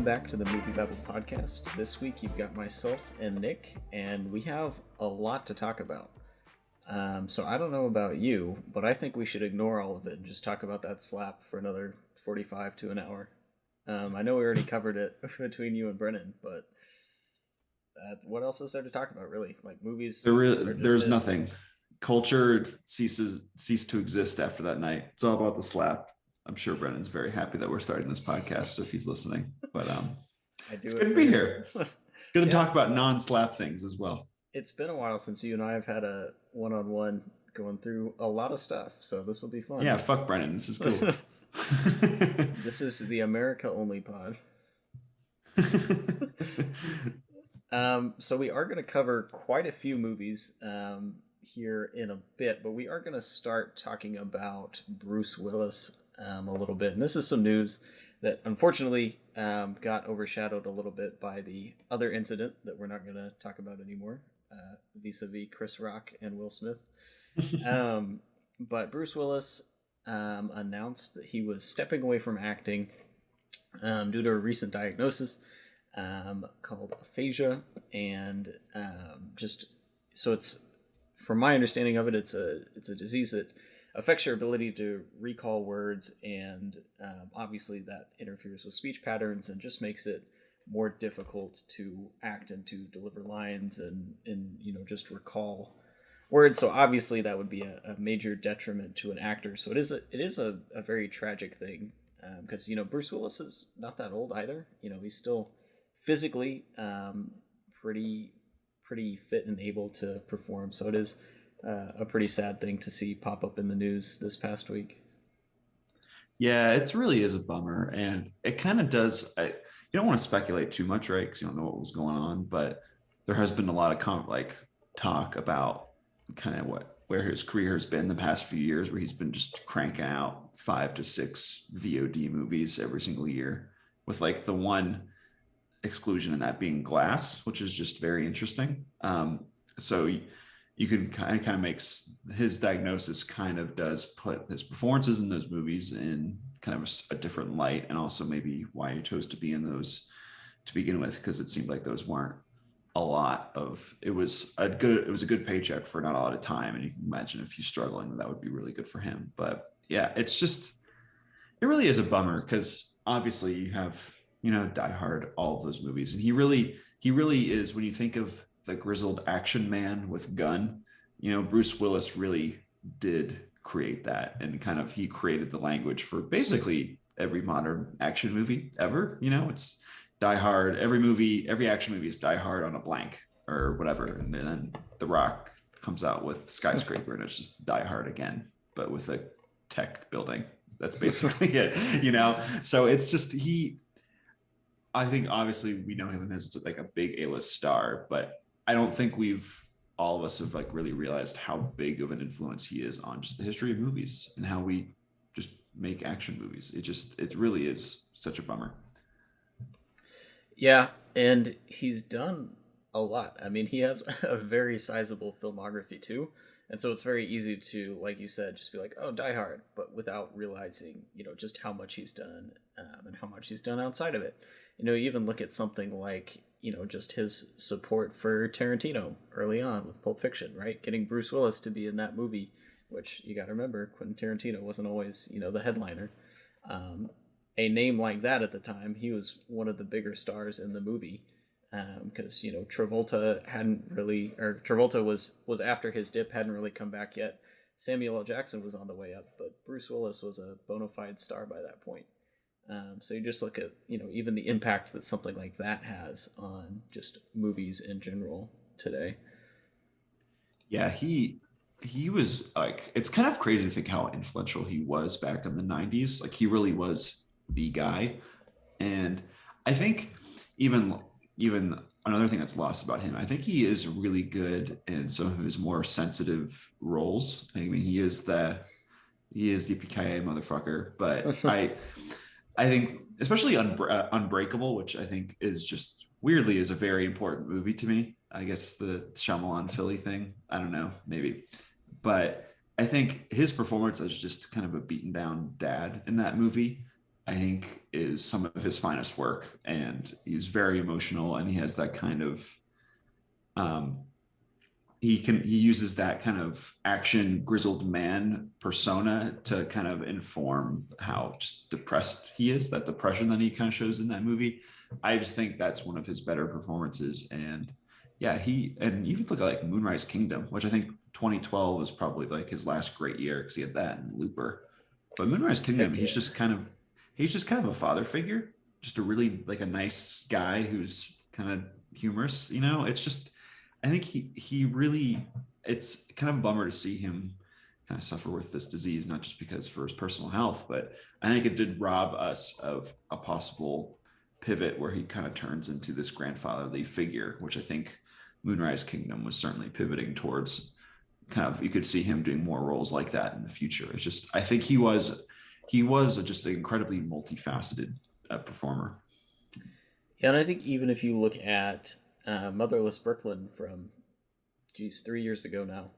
welcome back to the MovieBabble podcast. This week you've got myself and Nick, and we have a lot to talk about. So I don't know about you, but I think we should ignore all of it and just talk about that slap for another 45 to an hour. I know we already covered it between you and Brennan, but what else is there to talk about, really? Like movies? There's nothing. Culture ceased to exist after that night. It's all about the slap. I'm sure Brennan's very happy that we're starting this podcast if he's listening. But it's good to be here. Good to talk about non-slap things as well. It's been a while since you and I have had a one-on-one going through a lot of stuff, so this will be fun. Yeah, fuck Brennan. This is cool. This is the America Only pod. So we are going to cover quite a few movies here in a bit, but we are going to start talking about Bruce Willis a little bit. And this is some news that unfortunately got overshadowed a little bit by the other incident that we're not going to talk about anymore, vis-a-vis Chris Rock and Will Smith. But Bruce Willis announced that he was stepping away from acting due to a recent diagnosis called aphasia, and it's, from my understanding of it, it's a disease that affects your ability to recall words, and obviously that interferes with speech patterns and just makes it more difficult to act and to deliver lines and just recall words. So obviously that would be a major detriment to an actor. So it is a very tragic thing, because Bruce Willis is not that old either. He's still physically pretty fit and able to perform. So it is a pretty sad thing to see pop up in the news this past week. Yeah, it really is a bummer, and it kind of does. You don't want to speculate too much, right? Because you don't know what was going on, but there has been a lot of talk about kind of where his career has been the past few years, where he's been just cranking out 5 to 6 VOD movies every single year, with like the one exclusion in that being Glass, which is just very interesting. So you can kind of make his diagnosis kind of does put his performances in those movies in kind of a different light, and also maybe why he chose to be in those to begin with, because it seemed like those weren't a lot of, it was a good paycheck for not a lot of time, and you can imagine if he's struggling, that would be really good for him. But yeah, it really is a bummer, because obviously you have Die Hard, all of those movies, and he really is, when you think of the grizzled action man with gun, Bruce Willis really did create that, and kind of he created the language for basically every modern action movie ever. It's Die Hard. Every action movie is Die Hard on a blank or whatever, and then The Rock comes out with Skyscraper, and it's just Die Hard again, but with a tech building. That's basically it. So it's just I think obviously we know him as like a big A-list star, but I don't think all of us have like really realized how big of an influence he is on just the history of movies and how we just make action movies. It really is such a bummer. Yeah, and he's done a lot. I mean, he has a very sizable filmography too, and so it's very easy to, like you said, just be like, oh, Die Hard, but without realizing, just how much he's done and how much he's done outside of it. You even look at something like, just his support for Tarantino early on with Pulp Fiction, right? Getting Bruce Willis to be in that movie, which you got to remember, Quentin Tarantino wasn't always, the headliner. A name like that at the time, he was one of the bigger stars in the movie, because Travolta was after his dip, hadn't really come back yet. Samuel L. Jackson was on the way up, but Bruce Willis was a bona fide star by that point. So you just look at even the impact that something like that has on just movies in general today. Yeah, he was like, it's kind of crazy to think how influential he was back in the 90s. Like, he really was the guy. And I think even another thing that's lost about him, I think he is really good in some of his more sensitive roles. I mean, he is the PKA motherfucker, but I think especially Unbreakable, which I think is just weirdly is a very important movie to me. I guess the Shyamalan Philly thing, I don't know, maybe. But I think his performance as just kind of a beaten down dad in that movie I think is some of his finest work, and he's very emotional, and he has that kind of um, he uses that kind of action grizzled man persona to kind of inform how just depressed he is, that depression that he kind of shows in that movie. I just think that's one of his better performances. And yeah, and you could look at like Moonrise Kingdom, which I think 2012 was probably like his last great year because he had that and Looper. But Moonrise Kingdom, Heck yeah. he's just kind of a father figure, just a really like a nice guy who's kind of humorous, you know. It's just I think he really, it's kind of a bummer to see him kind of suffer with this disease, not just because for his personal health, but I think it did rob us of a possible pivot where he kind of turns into this grandfatherly figure, which I think Moonrise Kingdom was certainly pivoting towards. Kind of, you could see him doing more roles like that in the future. It's just, I think he was just an incredibly multifaceted performer. Yeah, and I think even if you look at Motherless Brooklyn from, 3 years ago now,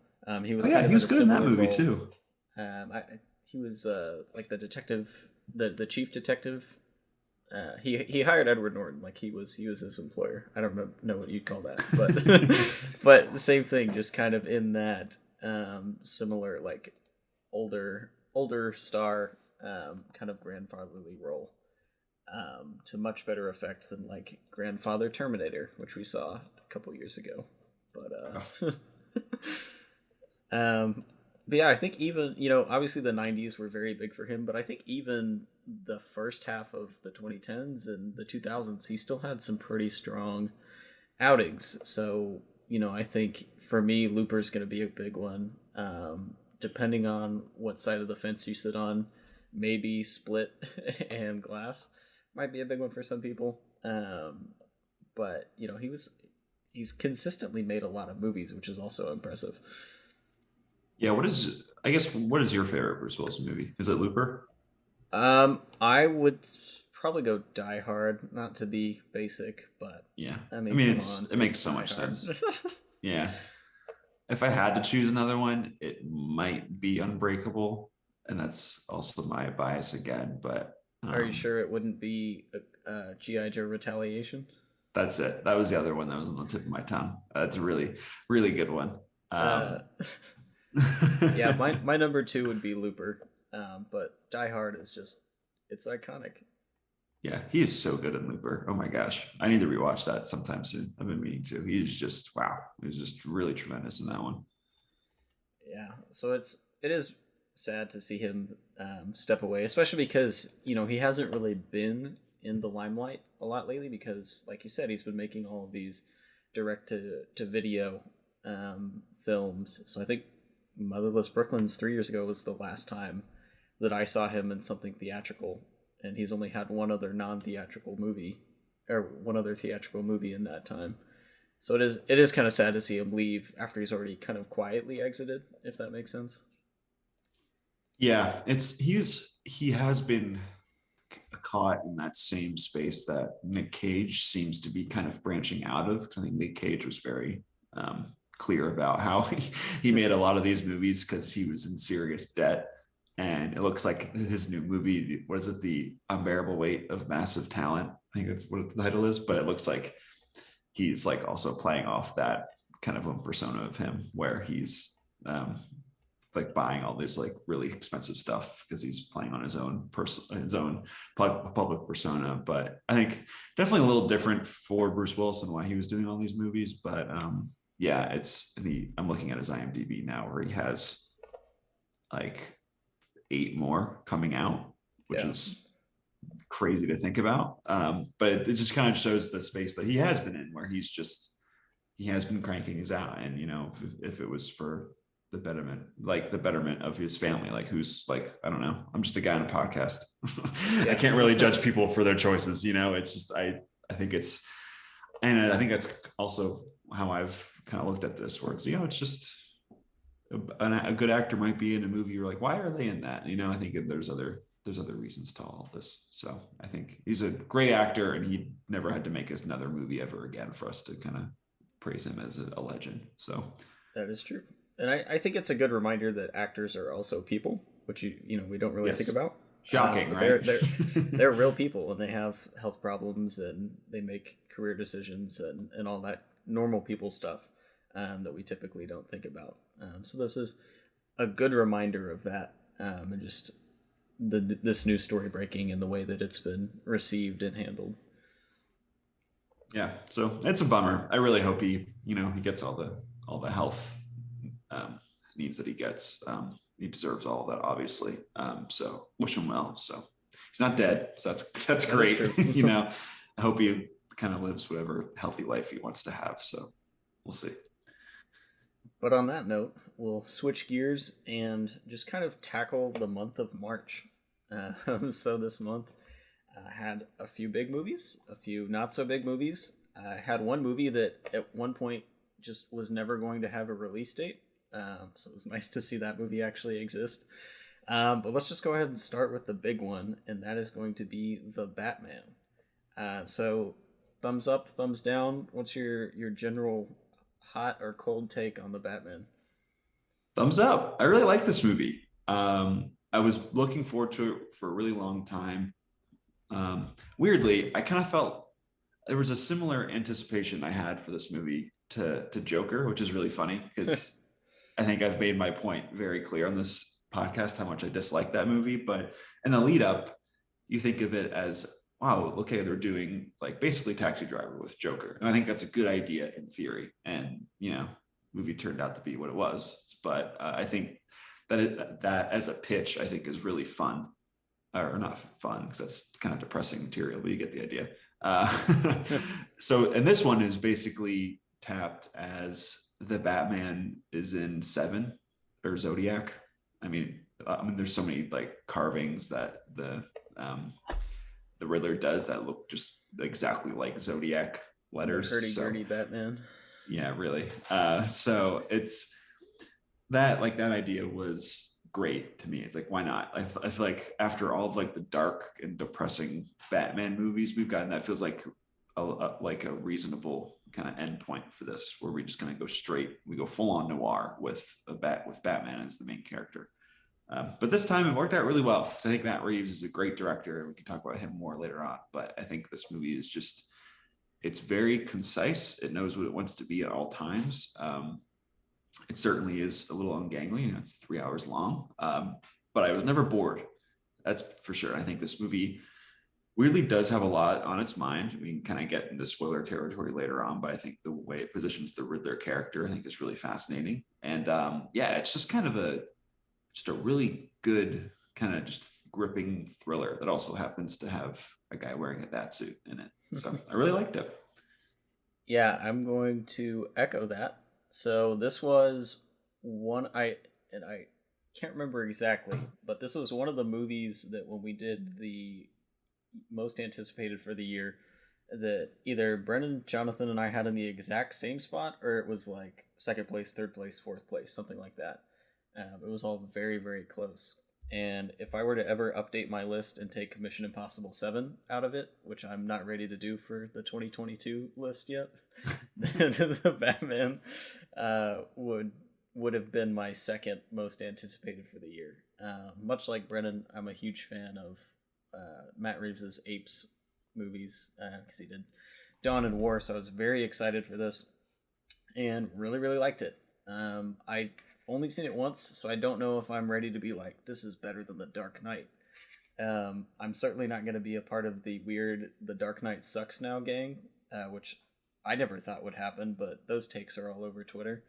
he was Oh yeah, kind of he in was a good in that similar movie role. too. He was like the detective, the chief detective. He hired Edward Norton, like he was his employer. I don't know what you'd call that, but but the same thing, just kind of in that similar like older star kind of grandfatherly role, to much better effect than like Grandfather Terminator, which we saw a couple years ago. But but yeah, I think even obviously the '90s were very big for him, but I think even the first half of the 2010s and the 2000s, he still had some pretty strong outings. So I think for me, Looper's going to be a big one. Depending on what side of the fence you sit on, maybe Split and Glass might be a big one for some people. But he's consistently made a lot of movies, which is also impressive. Yeah, what is your favorite Bruce Willis movie? Is it Looper? I would probably go Die Hard, not to be basic, but Yeah. I I mean, mean come on, it makes it's so Die much Hard. sense. Yeah. If I had to choose another one, it might be Unbreakable, and that's also my bias again, but Are you sure it wouldn't be GI Joe Retaliation? that's it. That was the other one that was on the tip of my tongue. That's a really really good one. Uh, Um yeah, my number two would be Looper, but Die Hard is just it's iconic. Yeah, he is so good in Looper. Oh my gosh. I need to rewatch that sometime soon. I've been meaning to. He's just wow. He's just really tremendous in that one. Yeah, so it is sad to see him step away, especially because he hasn't really been in the limelight a lot lately because, like you said, he's been making all of these direct to video films. So I think Motherless Brooklyn's 3 years ago was the last time that I saw him in something theatrical, and he's only had one other non-theatrical movie or one other theatrical movie in that time. So it is kind of sad to see him leave after he's already kind of quietly exited, if that makes sense. Yeah, he has been caught in that same space that Nick Cage seems to be kind of branching out of. Because I think Nick Cage was very clear about how he made a lot of these movies because he was in serious debt. And it looks like his new movie, was it The Unbearable Weight of Massive Talent? I think that's what the title is, but it looks like he's like also playing off that kind of a persona of him where he's like buying all this like really expensive stuff because he's playing on his own public persona. But I think definitely a little different for Bruce Willis and why he was doing all these movies. But yeah, I'm looking at his IMDb now where he has like 8 more coming out, which Yeah. is crazy to think about. But it just kind of shows the space that he has been in where he has been cranking these out. And if it was for the betterment of his family, like who's like, I don't know, I'm just a guy on a podcast. Yeah. I can't really judge people for their choices. It's just I think I think that's also how I've kind of looked at this, where it's just a good actor might be in a movie, you're like, why are they in that? I think there's other reasons to all of this. So I think he's a great actor, and he never had to make another movie ever again for us to kind of praise him as a legend. So That is true. And I think it's a good reminder that actors are also people, which we don't really think yes, about. Shocking, but right? they're real people, and they have health problems, and they make career decisions, and all that normal people stuff that we typically don't think about. So this is a good reminder of that, and just this new story breaking and the way that it's been received and handled. Yeah, so it's a bummer. I really hope he gets all the health needs that he gets. He deserves all of that, obviously. So wish him well. So he's not dead, so that's great. I hope he kind of lives whatever healthy life he wants to have. So we'll see. But on that note, we'll switch gears and just kind of tackle the month of March. So this month had a few big movies, a few not so big movies. I had one movie that at one point just was never going to have a release date. So it was nice to see that movie actually exist. But let's just go ahead and start with the big one, and that is going to be The Batman. So thumbs up, thumbs down. What's your general hot or cold take on The Batman? Thumbs up. I really like this movie. I was looking forward to it for a really long time. Weirdly, I kind of felt there was a similar anticipation I had for this movie to Joker, which is really funny because I think I've made my point very clear on this podcast how much I dislike that movie. But in the lead up, you think of it as, wow, okay, they're doing like basically Taxi Driver with Joker. And I think that's a good idea in theory. And, movie turned out to be what it was. But I think that as a pitch, I think is really fun. Or not fun, because that's kind of depressing material, but you get the idea. So, and this one is basically tapped as the Batman is in Seven or Zodiac. I mean, there's so many like carvings that the Riddler does that look just exactly like Zodiac letters. Hurdy-gurdy Batman. Yeah, really. So it's that idea was great to me. It's like, why not? I feel like after all of like the dark and depressing Batman movies we've gotten, that feels like a reasonable kind of end point for this, where we just kind of go straight, we go full on noir with Batman as the main character. But this time it worked out really well. So I think Matt Reeves is a great director, and we can talk about him more later on. But I think this movie is just, it's very concise. It knows what it wants to be at all times. It certainly is a little ungangly, it's 3 hours long, but I was never bored. That's for sure. I think this movie weirdly does have a lot on its mind. We can kind of get into spoiler territory later on, but I think the way it positions the Riddler character, I think, is really fascinating. And it's just kind of a really good kind of just gripping thriller that also happens to have a guy wearing a bat suit in it. So I really liked it. Yeah, I'm going to echo that. So this was one I can't remember exactly, but this was one of the movies that when we did the most anticipated for the year, that either Brendan, Jonathan, and I had in the exact same spot, or it was like second place, third place, fourth place, something like that. It was all very, very close. And if I were to ever update my list and take Mission Impossible 7 out of it, which I'm not ready to do for the 2022 list yet, then the Batman would have been my second most anticipated for the year. Much like Brennan, I'm a huge fan of Matt Reeves' Apes movies, because he did Dawn and War, so I was very excited for this and really, really liked it. I only seen it once, so I don't know if I'm ready to be like, this is better than The Dark Knight. I'm certainly not going to be a part of the weird The Dark Knight sucks now gang, which I never thought would happen, but those takes are all over Twitter.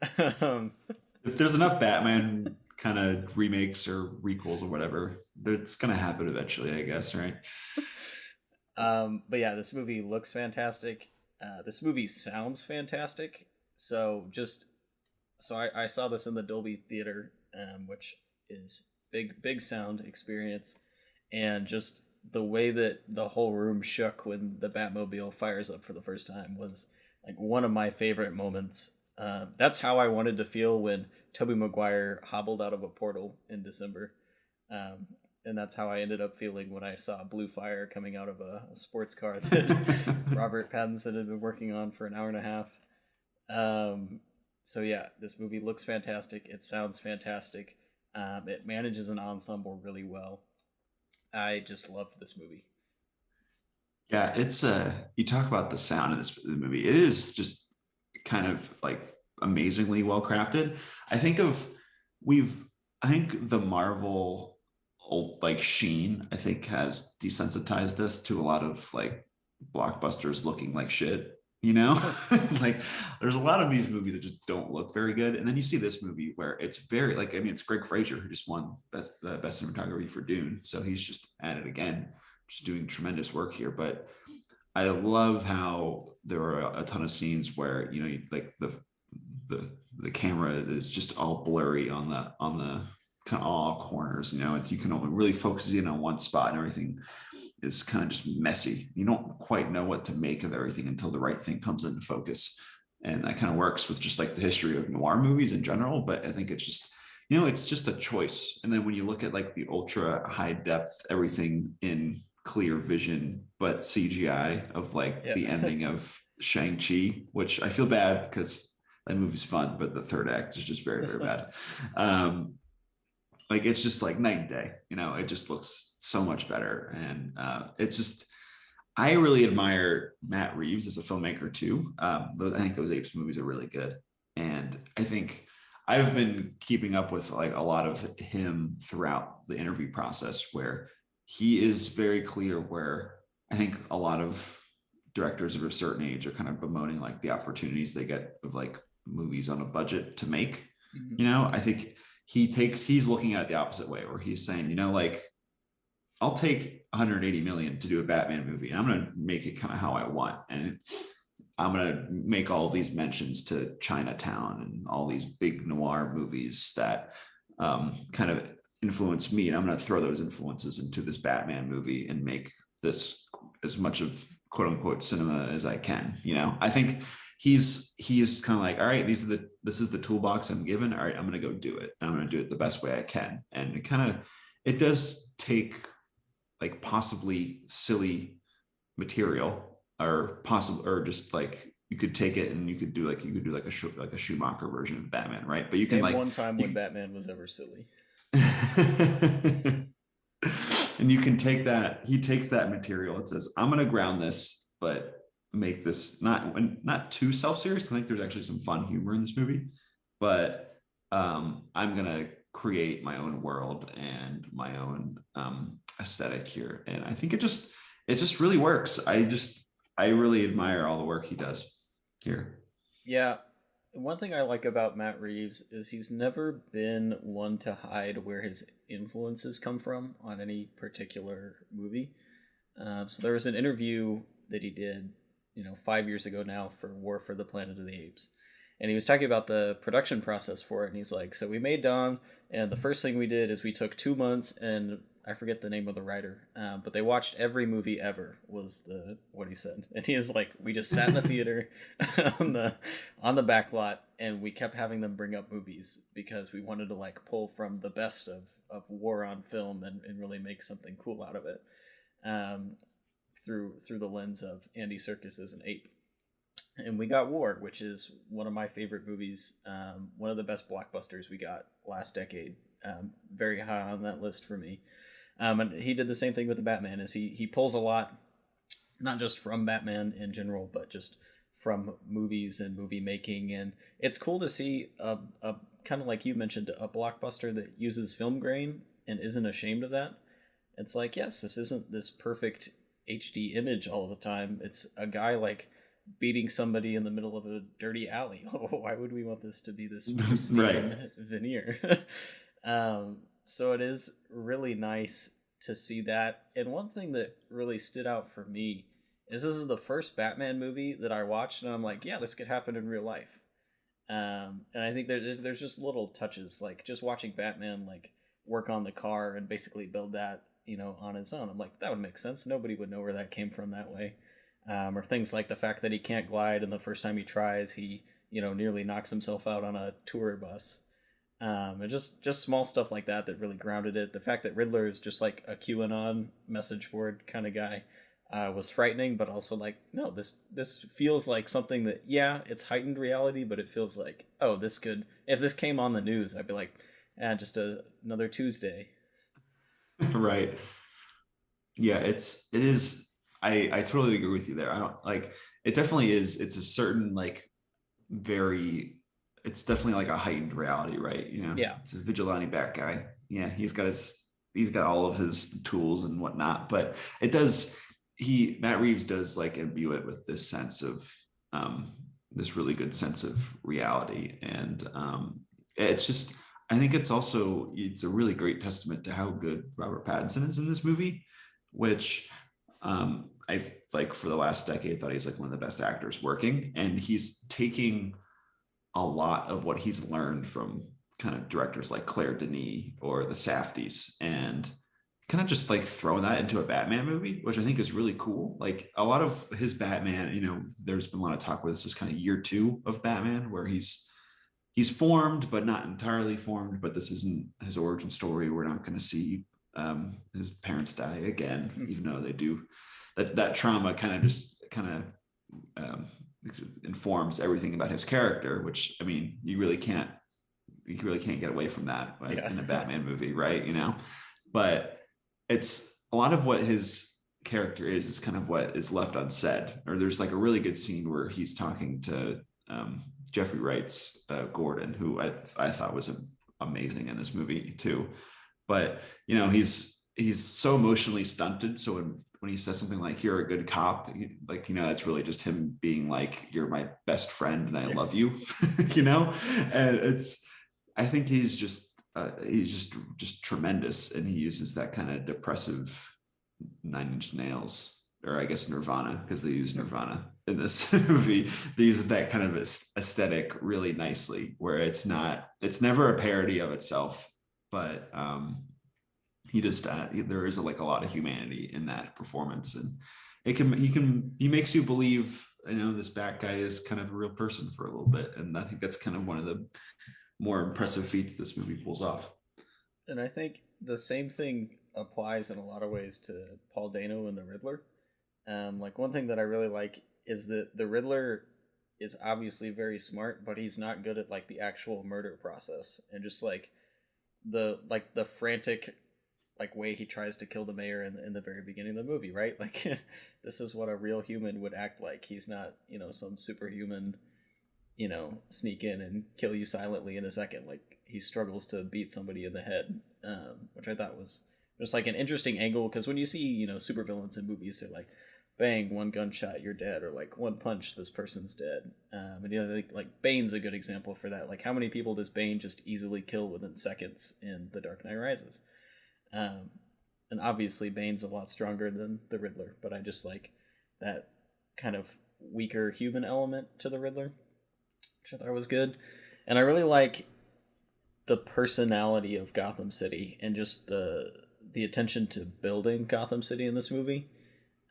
If there's enough Batman kind of remakes or requels or whatever, it's going to happen eventually, I guess, right? But yeah, this movie looks fantastic. This movie sounds fantastic. So I saw this in the Dolby Theater, which is big sound experience, and just the way that the whole room shook when the Batmobile fires up for the first time was like one of my favorite moments. That's how I wanted to feel when Tobey Maguire hobbled out of a portal in December, and that's how I ended up feeling when I saw blue fire coming out of a sports car that Robert Pattinson had been working on for an hour and a half. So yeah, this movie looks fantastic. It sounds fantastic. It manages an ensemble really well. I just love this movie. Yeah, it's you talk about the sound in this movie. It is just kind of like amazingly well crafted. I think of we've I think the Marvel old like sheen, I think has desensitized us to a lot of like blockbusters looking like shit, you know? Like there's a lot of these movies that just don't look very good. And then you see this movie where it's very like I mean it's Greg Fraser who just won best cinematography for Dune. So he's just at it again, just doing tremendous work here. But I love how there are a ton of scenes where you know like the camera is just all blurry on the kind of all corners. You know, you can only really focus in on one spot, and everything is kind of just messy. You don't quite know what to make of everything until the right thing comes into focus, and that kind of works with just like the history of noir movies in general. But I think it's just you know it's just a choice. And then when you look at like the ultra high depth everything in clear vision but CGI of like Yeah. the ending of Shang-Chi, which I feel bad because that movie's fun, but the third act is just very, very bad. Um, like it's just like night and day, you know, it just looks so much better. And it's just, I really admire Matt Reeves as a filmmaker too. I think those Apes movies are really good. And I think I've been keeping up with like a lot of him throughout the interview process where he is very clear where I think a lot of directors of a certain age are kind of bemoaning like the opportunities they get of like movies on a budget to make. Mhm. You know, I think he's looking at it the opposite way where he's saying, you know, like I'll take 180 million to do a Batman movie and I'm going to make it kind of how I want. And I'm going to make all these mentions to Chinatown and all these big noir movies that kind of influence me. And I'm going to throw those influences into this Batman movie and make this as much of quote unquote cinema as I can. You know, I think he's kind of like, all right, this is the toolbox I'm given. All right, I'm going to go do it. I'm going to do it the best way I can. And it does take like possibly silly material or possible or just like you could take it and you could do like a Schumacher version of Batman, right? But you can Name like one time when you Batman was ever silly. and you can take that he takes that material and says I'm going to ground this but make this not too self-serious. I think there's actually some fun humor in this movie, but I'm going to create my own world and my own aesthetic here, and I think it just really works. I really admire all the work he does here. Yeah. One thing I like about Matt Reeves is he's never been one to hide where his influences come from on any particular movie. So there was an interview that he did, 5 years ago now for War for the Planet of the Apes. And he was talking about the production process for it. And he's like, so we made Dawn, and the first thing we did is we took 2 months, and I forget the name of the writer, but they watched every movie ever, was what he said. And he is like, we just sat in a theater on the back lot, and we kept having them bring up movies because we wanted to like pull from the best of war on film and really make something cool out of it. Um, through the lens of Andy Serkis as an ape. And we got War, which is one of my favorite movies, one of the best blockbusters we got last decade. Very high on that list for me. And he did the same thing with the Batman. Is he pulls a lot, not just from Batman in general, but just from movies and movie making. And it's cool to see a kind of like you mentioned, a blockbuster that uses film grain and isn't ashamed of that. It's like, yes, this isn't this perfect HD image all the time. It's a guy like beating somebody in the middle of a dirty alley. Why would we want this to be this pristine Right. veneer? So it is really nice to see that. And one thing that really stood out for me is this is the first Batman movie that I watched, and I'm like, yeah, this could happen in real life. And I think there's just little touches, like just watching Batman like work on the car and basically build that on his own. I'm like, that would make sense. Nobody would know where that came from that way. Or things like the fact that he can't glide, and the first time he tries, he nearly knocks himself out on a tour bus. And just small stuff like that really grounded it. The fact that Riddler is just like a QAnon message board kind of guy was frightening, but also like, no, this feels like something that, yeah, it's heightened reality, but it feels like, oh, this could, if this came on the news, I'd be like, just another Tuesday. Right. Yeah, it is. I totally agree with you there. I don't like it. Definitely is. It's a certain like very. It's definitely like a heightened reality, right? You know, Yeah. it's a vigilante bad guy. Yeah, he's got all of his tools and whatnot. But it does. Matt Reeves does like imbue it with this sense of um, this really good sense of reality, and it's just. I think it's a really great testament to how good Robert Pattinson is in this movie, which I've like for the last decade thought he's like one of the best actors working, and he's taking a lot of what he's learned from kind of directors like Claire Denis or the Safdies, and kind of just like throwing that into a Batman movie, which I think is really cool. Like a lot of his Batman, you know, there's been a lot of talk where this is kind of year two of Batman, where he's formed but not entirely formed. But this isn't his origin story. We're not going to see his parents die again, even though they do. That trauma kind of informs everything about his character, which I mean, you really can't get away from that Yeah. in a Batman movie, right? You know, but it's a lot of what his character is kind of what is left unsaid. Or there's like a really good scene where he's talking to Jeffrey Wright's Gordon, who I thought was amazing in this movie too. But you know, he's so emotionally stunted. So when he says something like "you're a good cop," like you know, that's really just him being like, "You're my best friend and I love you," you know. And I think he's just tremendous, and he uses that kind of depressive Nine Inch Nails, or I guess Nirvana, because they use Nirvana in this movie. They use that kind of aesthetic really nicely, where it's never a parody of itself, but he just there is like a lot of humanity in that performance, and he makes you believe, you know, this bad guy is kind of a real person for a little bit, and I think that's kind of one of the more impressive feats this movie pulls off. And I think the same thing applies in a lot of ways to Paul Dano and the Riddler. Like one thing that I really like is that the Riddler is obviously very smart, but he's not good at like the actual murder process, and just like the frantic like way he tries to kill the mayor in the very beginning of the movie, right? Like this is what a real human would act like. He's not, you know, some superhuman, you know, sneak in and kill you silently in a second. Like he struggles to beat somebody in the head, which I thought was just like an interesting angle, because when you see, you know, supervillains in movies, they're like, bang, one gunshot, you're dead, or like one punch, this person's dead. And you know, like Bane's a good example for that. Like how many people does Bane just easily kill within seconds in The Dark Knight Rises? And obviously Bane's a lot stronger than the Riddler, but I just like that kind of weaker human element to the Riddler, which I thought was good. And I really like the personality of Gotham City and just the attention to building Gotham City in this movie.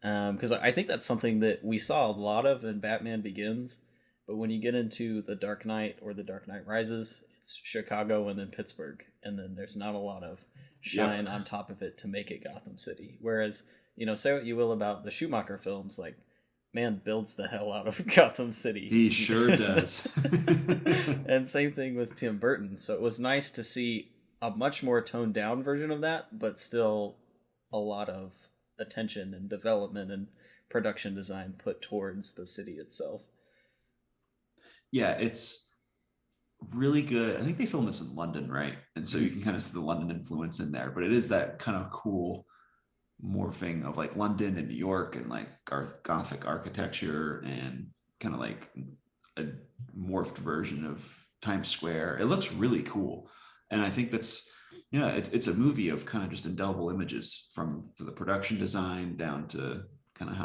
Because I think that's something that we saw a lot of in Batman Begins, but when you get into The Dark Knight or The Dark Knight Rises, it's Chicago and then Pittsburgh, and then there's not a lot of shine on top of it to make it Gotham City. Whereas, you know, say what you will about the Schumacher films, like man builds the hell out of Gotham City. He sure does. And same thing with Tim Burton. So it was nice to see a much more toned down version of that, but still a lot of attention and development and production design put towards the city itself. Yeah, it's really good. I think they filmed this in London, right? And so you can kind of see the London influence in there, but it is that kind of cool morphing of like London and New York and like Gothic architecture and kind of like a morphed version of Times Square. It looks really cool. And I think that's, you know, it's a movie of kind of just indelible images from the production design down to kind of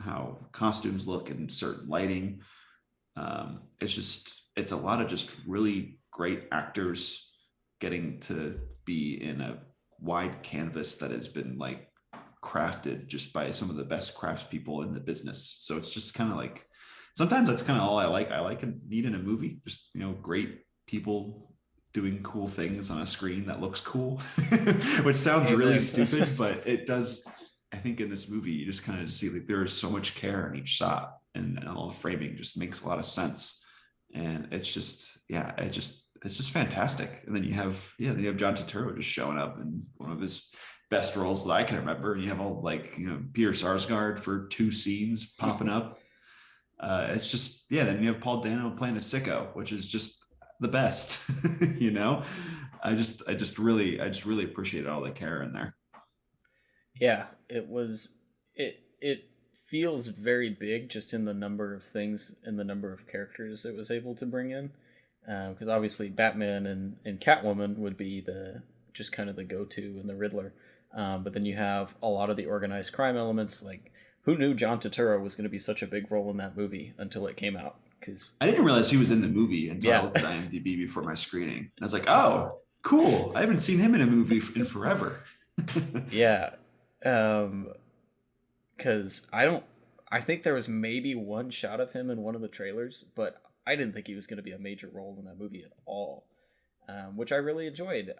how costumes look and certain lighting. It's a lot of just really great actors getting to be in a wide canvas that has been like crafted just by some of the best craftspeople in the business. So it's just kind of like, sometimes that's kind of all I like. I like and need in a movie, just, you know, great people doing cool things on a screen that looks cool, which sounds really stupid, but it does. I think in this movie, you just kind of see like there is so much care in each shot, and all the framing just makes a lot of sense. And it's just, yeah, it's just fantastic. And then you have John Turturro just showing up in one of his best roles that I can remember. And you have all like, Peter Sarsgaard for 2 scenes popping up. It's just, yeah. Then you have Paul Dano playing a sicko, which is just the best. I just really appreciated all the care in there. Yeah, it feels very big just in the number of things and the number of characters it was able to bring in. Because obviously Batman and Catwoman would be the just kind of the go-to, and the Riddler. But then you have a lot of the organized crime elements. Like, who knew John Turturro was going to be such a big role in that movie until it came out? Because I didn't realize he was in the movie until I looked at IMDb before my screening. And I was like, oh, cool. I haven't seen him in a movie in forever. yeah, because I think there was maybe one shot of him in one of the trailers, but I didn't think he was going to be a major role in that movie at all, which I really enjoyed.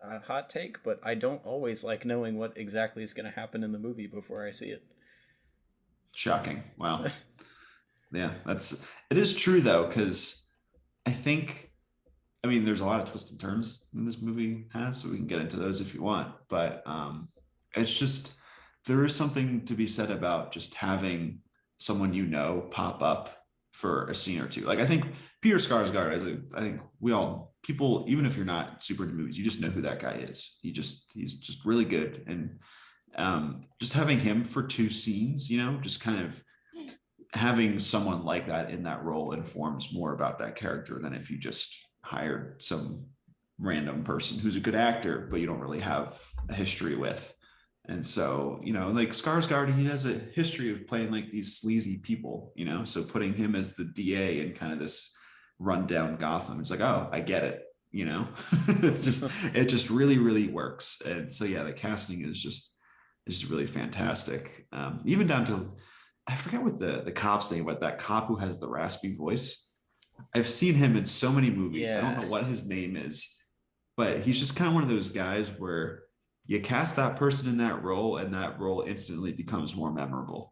A hot take, but I don't always like knowing what exactly is going to happen in the movie before I see it. Shocking. Wow. Yeah, it is true though, because there's a lot of twists and turns in this movie has, so we can get into those if you want. But it's just, there is something to be said about just having someone pop up for a scene or two. Like, I think Peter Skarsgård, I think people, even if you're not super into movies, you just know who that guy is. He's just really good. And just having him for 2 scenes, just kind of having someone like that in that role informs more about that character than if you just hired some random person who's a good actor, but you don't really have a history with. And so, like Skarsgård, he has a history of playing like these sleazy people, so putting him as the DA in kind of this rundown Gotham, it's like, oh, I get it. It just really, really works. And so, yeah, the casting is just really fantastic. Even down to, I forget what the cop's name, but that cop who has the raspy voice. I've seen him in so many movies. Yeah. I don't know what his name is, but he's just kind of one of those guys where you cast that person in that role and that role instantly becomes more memorable.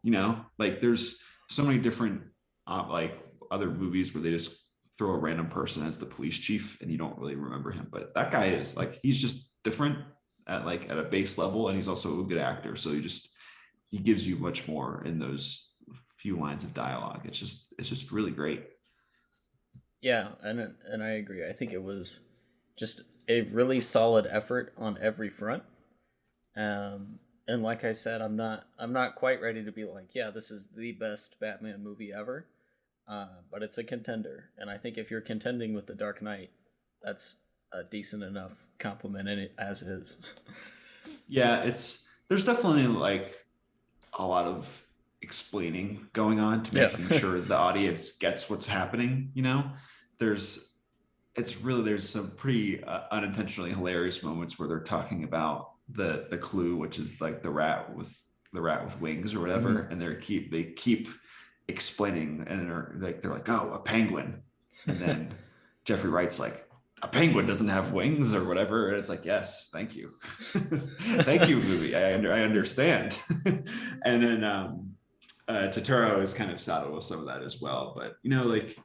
Like, there's so many different like other movies where they just throw a random person as the police chief and you don't really remember him, but that guy is like, he's just different at a base level, and he's also a good actor, so he gives you much more in those few lines of dialogue. It's just really great. Yeah, and I agree. I think it was just a really solid effort on every front. And like I said, I'm not quite ready to be like, yeah, this is the best Batman movie ever. But it's a contender, and I think if you're contending with The Dark Knight, that's a decent enough compliment in it as is. Yeah, there's definitely like a lot of explaining going on to making sure the audience gets what's happening. There's some pretty unintentionally hilarious moments where they're talking about the clue, which is like the rat with wings or whatever, mm-hmm. And they keep explaining, and they're like, oh, a penguin, and then Jeffrey Wright's like, a penguin doesn't have wings or whatever, and it's like, yes, thank you. Thank you, movie, I understand. And then Turturro is kind of saddled with some of that as well, but like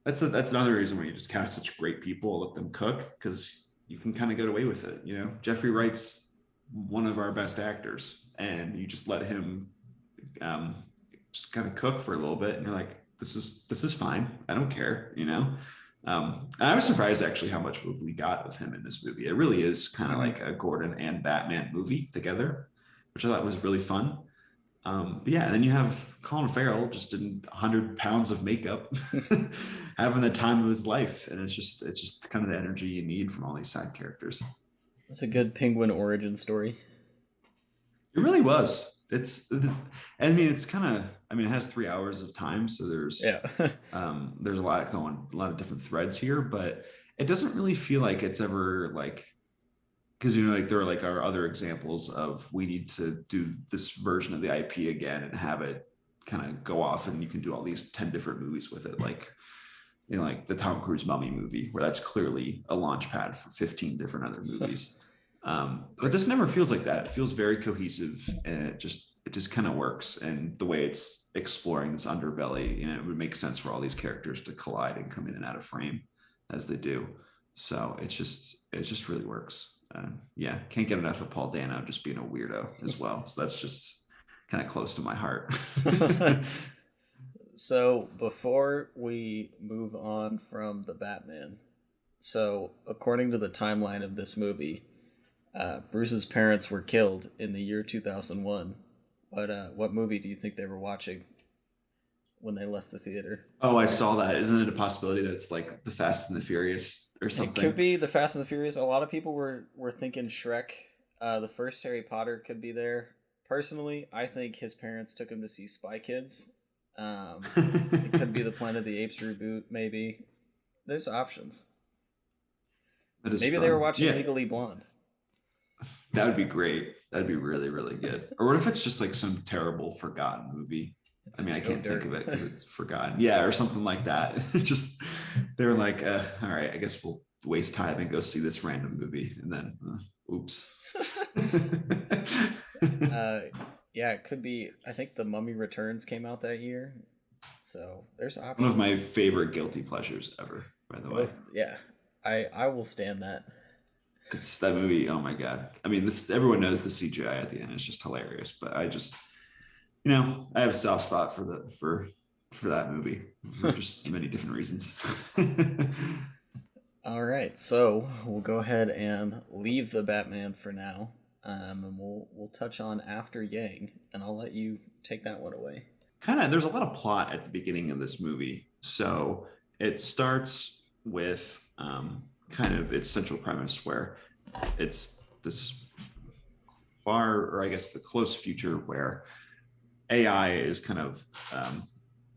that's another reason why you just cast such great people, let them cook, because you can kind of get away with it. Jeffrey Wright's one of our best actors, and you just let him just kind of cook for a little bit, and you're like, this is fine, I don't care. And I was surprised actually how much we got of him in this movie. It really is kind of like a Gordon and Batman movie together, which I thought was really fun. But yeah, and then you have Colin Farrell just in 100 pounds of makeup, having the time of his life, and it's just kind of the energy you need from all these side characters. It's a good Penguin origin story. It really was. It's kind of, it has 3 hours of time, so there's there's a lot of different threads here, but it doesn't really feel like it's ever like, because like there are like our other examples of, we need to do this version of the IP again and have it kind of go off, and you can do all these 10 different movies with it, like like the Tom Cruise Mummy movie, where that's clearly a launch pad for 15 different other movies. But this never feels like that. It feels very cohesive, and it just kind of works. And the way it's exploring this underbelly, it would make sense for all these characters to collide and come in and out of frame as they do. So it just really works. Yeah, can't get enough of Paul Dano just being a weirdo as well. So that's just kind of close to my heart. So before we move on from the Batman, so according to the timeline of this movie, Bruce's parents were killed in the year 2001. What movie do you think they were watching when they left the theater? Oh, I saw that. Isn't it a possibility that it's like the Fast and the Furious or It could something? be the Fast and the Furious. A lot of people were thinking Shrek. The first Harry Potter could be there. Personally, I think his parents took him to see Spy Kids. It could be the Planet of the Apes reboot, maybe. There's options. That is Maybe they were fun. watching Yeah, Legally Blonde. that would be great. That'd be really, really good. Or what if it's just like some terrible forgotten movie? It's I a mean, I Joe can't think Dirt. of it because it's forgotten. Yeah, or something like that. Just they're like, all right, I guess we'll waste time and go see this random movie, and then, oops. uh, yeah, it could be. I think The Mummy Returns came out that year, so there's One of my options. favorite guilty pleasures ever, by the way. Oh yeah, I will stand that. It's that movie. Oh my god! I mean, this everyone knows the CGI at the end is just hilarious, but I just, I have a soft spot for for that movie for just many different reasons. All right, so we'll go ahead and leave the Batman for now, and we'll touch on After Yang, and I'll let you take that one away. Kind of, there's a lot of plot at the beginning of this movie, so it starts with kind of its central premise where it's this far, or I guess the close future where AI is kind of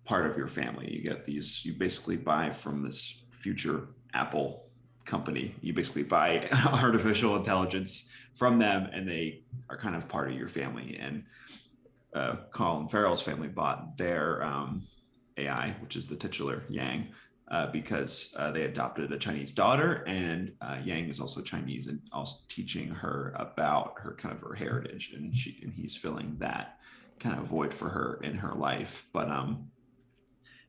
part of your family. You get these, you basically buy from this future Apple company. You basically buy artificial intelligence from them, and they are kind of part of your family. And Colin Farrell's family bought their AI, which is the titular Yang, because they adopted a Chinese daughter, and Yang is also Chinese, and also teaching her about her kind of her heritage, and he's filling that kind of void for her in her life. But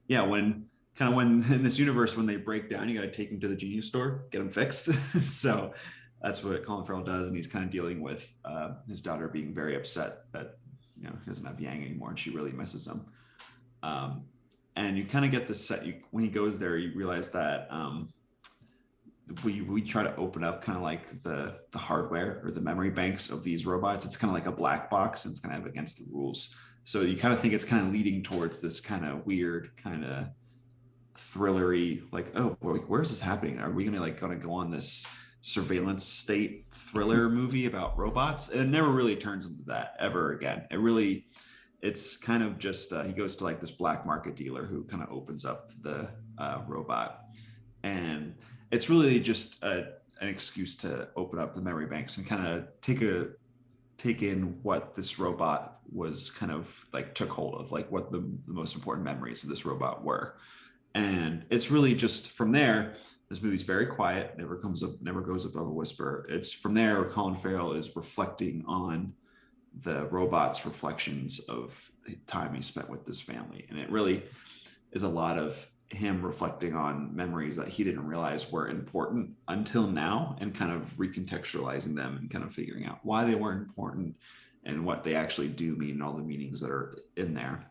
yeah, when in this universe when they break down, you got to take them to the genius store, get them fixed. So that's what Colin Farrell does, and he's kind of dealing with his daughter being very upset that he doesn't have Yang anymore, and she really misses him. Um, and you kind of get this set. When he goes there, you realize that we try to open up kind of like the hardware or the memory banks of these robots. It's kind of like a black box, and it's kind of against the rules. So you kind of think it's kind of leading towards this kind of weird, kind of thrillery, like, oh, where's this happening? Are we gonna go on this surveillance state thriller movie about robots? And it never really turns into that ever again. It's kind of just he goes to like this black market dealer who kind of opens up the robot, and it's really just an excuse to open up the memory banks and kind of take in what this robot was kind of like took hold of, like what the most important memories of this robot were. And it's really just from there. This movie's very quiet, never goes above a whisper. It's from there Colin Farrell is reflecting on the robot's reflections of time he spent with this family, and it really is a lot of him reflecting on memories that he didn't realize were important until now, and kind of recontextualizing them and kind of figuring out why they weren't important and what they actually do mean and all the meanings that are in there.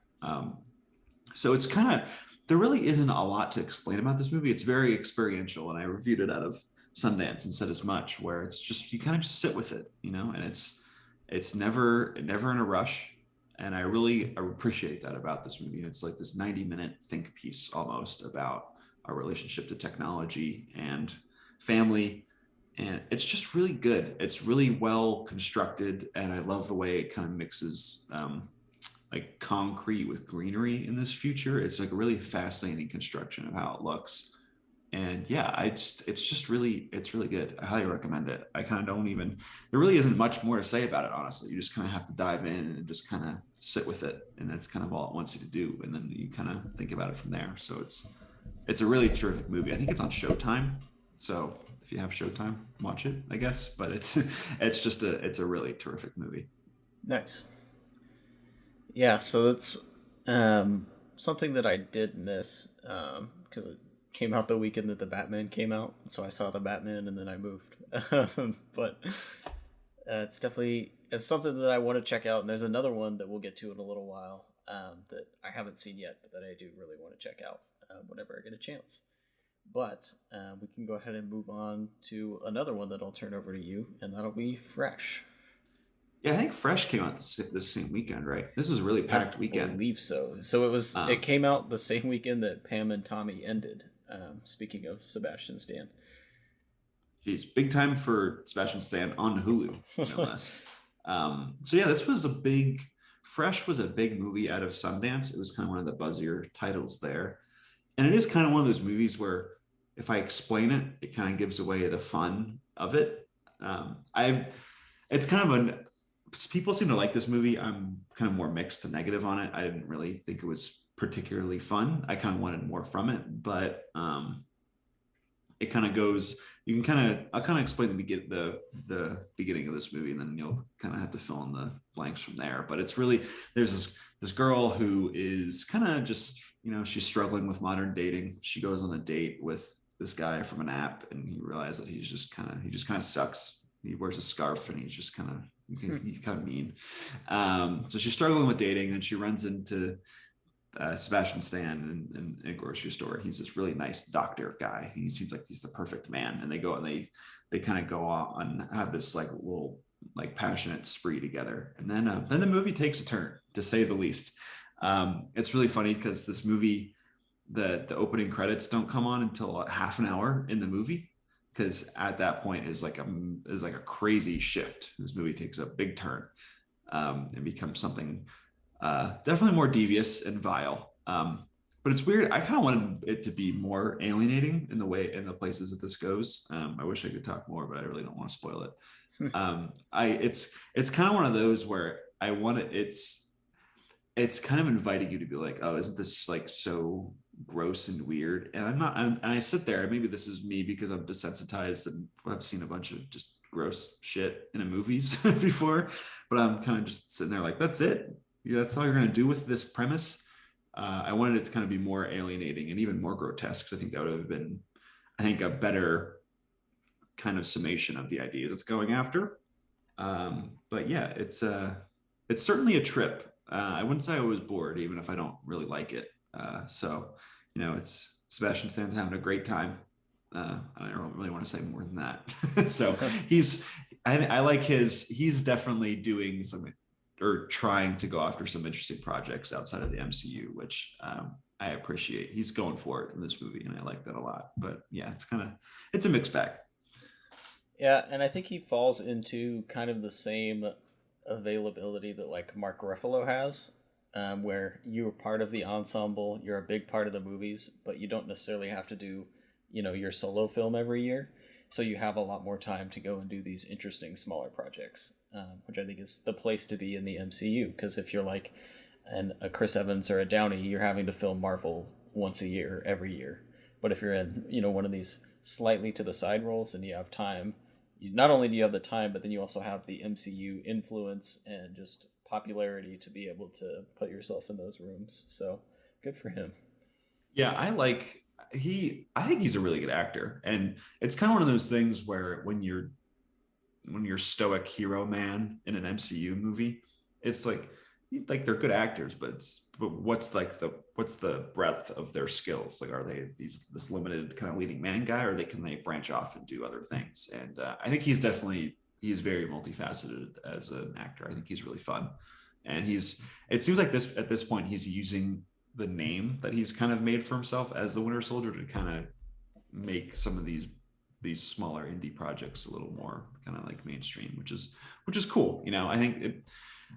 So it's kind of, there really isn't a lot to explain about this movie. It's very experiential, and I reviewed it out of Sundance and said as much, where it's just, you kind of just sit with it, and it's never in a rush. And I really appreciate that about this movie. And it's like this 90-minute think piece almost about our relationship to technology and family. And it's just really good. It's really well constructed. And I love the way it kind of mixes like concrete with greenery in this future. It's like a really fascinating construction of how it looks. And yeah, it's really good. I highly recommend it. I kind of don't even, there really isn't much more to say about it, honestly. You just kind of have to dive in and just kind of sit with it. And that's kind of all it wants you to do. And then you kind of think about it from there. So it's a really terrific movie. I think it's on Showtime. So if you have Showtime, watch it, I guess. But it's a really terrific movie. Nice. Yeah, so it's something that I did miss because came out the weekend that the Batman came out, so I saw the Batman and then I moved. But it's something that I want to check out, and there's another one that we'll get to in a little while that I haven't seen yet, but that I do really want to check out whenever I get a chance. But we can go ahead and move on to another one that I'll turn over to you, and that'll be Fresh. Yeah, I think Fresh came out this same weekend, right? This was a really packed I weekend. believe so. So it came out the same weekend that Pam and Tommy ended. Speaking of Sebastian Stan. Geez, big time for Sebastian Stan on Hulu, no less. So yeah, Fresh was a big movie out of Sundance. It was kind of one of the buzzier titles there. And it is kind of one of those movies where if I explain it, it kind of gives away the fun of it. It's kind of people seem to like this movie. I'm kind of more mixed to negative on it. I didn't really think it was particularly fun. I kind of wanted more from it, but it kind of goes. I'll kind of explain the beginning of this movie, and then you'll kind of have to fill in the blanks from there. But it's really, there's this girl who is kind of just, she's struggling with modern dating. She goes on a date with this guy from an app, and he realizes that he just kind of sucks. He wears a scarf, and he's kind of mean. So she's struggling with dating, and she runs into Sebastian Stan in a grocery store. He's this really nice doctor guy. He seems like he's the perfect man. And they go and they kind of go on have this like little like passionate spree together. And then the movie takes a turn, to say the least. It's really funny because this movie, the opening credits don't come on until half an hour in the movie, because at that point is like a crazy shift. This movie takes a big turn and becomes something definitely more devious and vile. But it's weird. I kind of wanted it to be more alienating in the places that this goes. I wish I could talk more, but I really don't want to spoil it. It's kind of one of those where it's kind of inviting you to be like, oh, isn't this like so gross and weird? And and I sit there, maybe this is me because I'm desensitized and I've seen a bunch of just gross shit in movies before, but I'm kind of just sitting there like, that's it. That's all you're going to do with this premise. I wanted it to kind of be more alienating and even more grotesque, because I think that would have been, a better kind of summation of the ideas it's going after. But yeah, it's certainly a trip. I wouldn't say I was bored, even if I don't really like it. So it's Sebastian Stan's having a great time. I don't really want to say more than that. So I like he's definitely doing some, or trying to go after some interesting projects outside of the MCU, which I appreciate. He's going for it in this movie, and I like that a lot. But yeah, it's a mixed bag. Yeah, and I think he falls into kind of the same availability that like Mark Ruffalo has, where you're part of the ensemble, you're a big part of the movies, but you don't necessarily have to do, your solo film every year. So you have a lot more time to go and do these interesting smaller projects, which I think is the place to be in the MCU. Because if you're like a Chris Evans or a Downey, you're having to film Marvel once a year, every year. But if you're in, one of these slightly to the side roles and you have time, not only do you have the time, but then you also have the MCU influence and just popularity to be able to put yourself in those rooms. So good for him. Yeah, I think he's a really good actor, and it's kind of one of those things where when you're stoic hero man in an MCU movie, it's like they're good actors, but what's the breadth of their skills? Like, are they this limited kind of leading man guy, or can they branch off and do other things? And I think he's very multifaceted as an actor. I think he's really fun, and it seems like at this point he's using the name that he's kind of made for himself as the Winter Soldier to kind of make some of these smaller indie projects a little more kind of like mainstream, which is cool. I think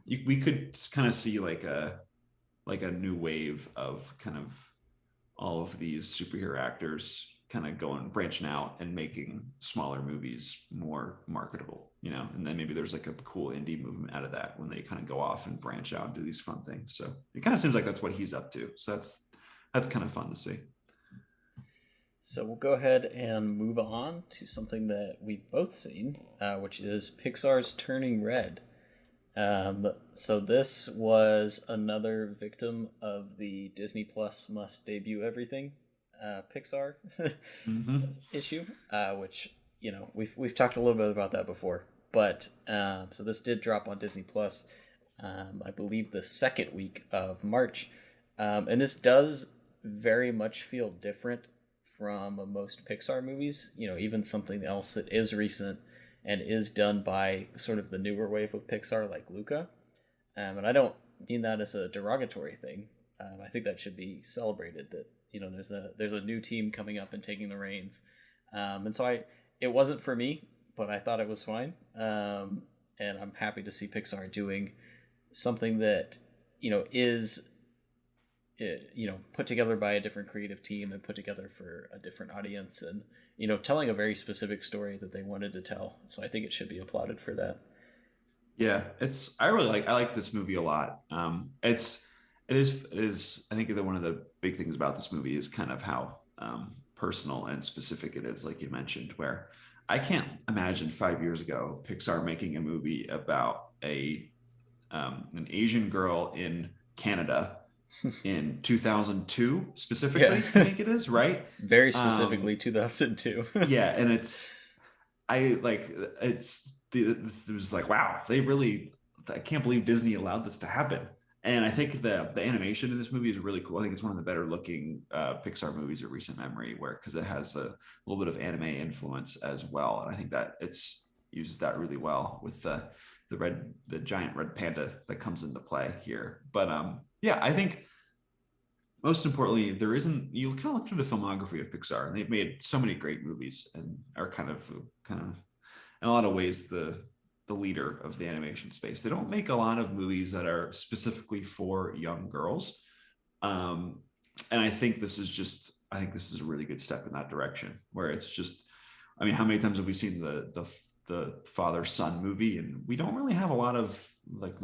we could kind of see like a new wave of kind of all of these superhero actors kind of branching out and making smaller movies more marketable, and then maybe there's like a cool indie movement out of that when they kind of go off and branch out and do these fun things. So it kind of seems like that's what he's up to. So that's kind of fun to see. So we'll go ahead and move on to something that we've both seen, which is Pixar's Turning Red. So this was another victim of the Disney Plus must debut everything. Pixar Mm-hmm. issue, which we've talked a little bit about that before. But so this did drop on Disney Plus, I believe the second week of March, and this does very much feel different from most Pixar movies. Even something else that is recent and is done by sort of the newer wave of Pixar, like Luca. And I don't mean that as a derogatory thing. I think that should be celebrated. That there's a new team coming up and taking the reins. And so it wasn't for me, but I thought it was fine. And I'm happy to see Pixar doing something that is put together by a different creative team and put together for a different audience, and telling a very specific story that they wanted to tell. So I think it should be applauded for that. Yeah, I like this movie a lot. It is I think that one of the big things about this movie is kind of how personal and specific it is, like you mentioned, where I can't imagine 5 years ago Pixar making a movie about an Asian girl in Canada in 2002 specifically. Yeah. I think it is, right? Very specifically 2002. Yeah, and it was like, wow, I can't believe Disney allowed this to happen. And I think the animation in this movie is really cool. I think it's one of the better looking Pixar movies of recent memory, because it has a little bit of anime influence as well. And I think that it's uses that really well with the giant red panda that comes into play here. But yeah, I think most importantly, you kind of look through the filmography of Pixar, and they've made so many great movies and are kind of in a lot of ways the leader of the animation space. They don't make a lot of movies that are specifically for young girls. And I think this is a really good step in that direction, where it's just, I mean, how many times have we seen the father-son movie, and we don't really have a lot of like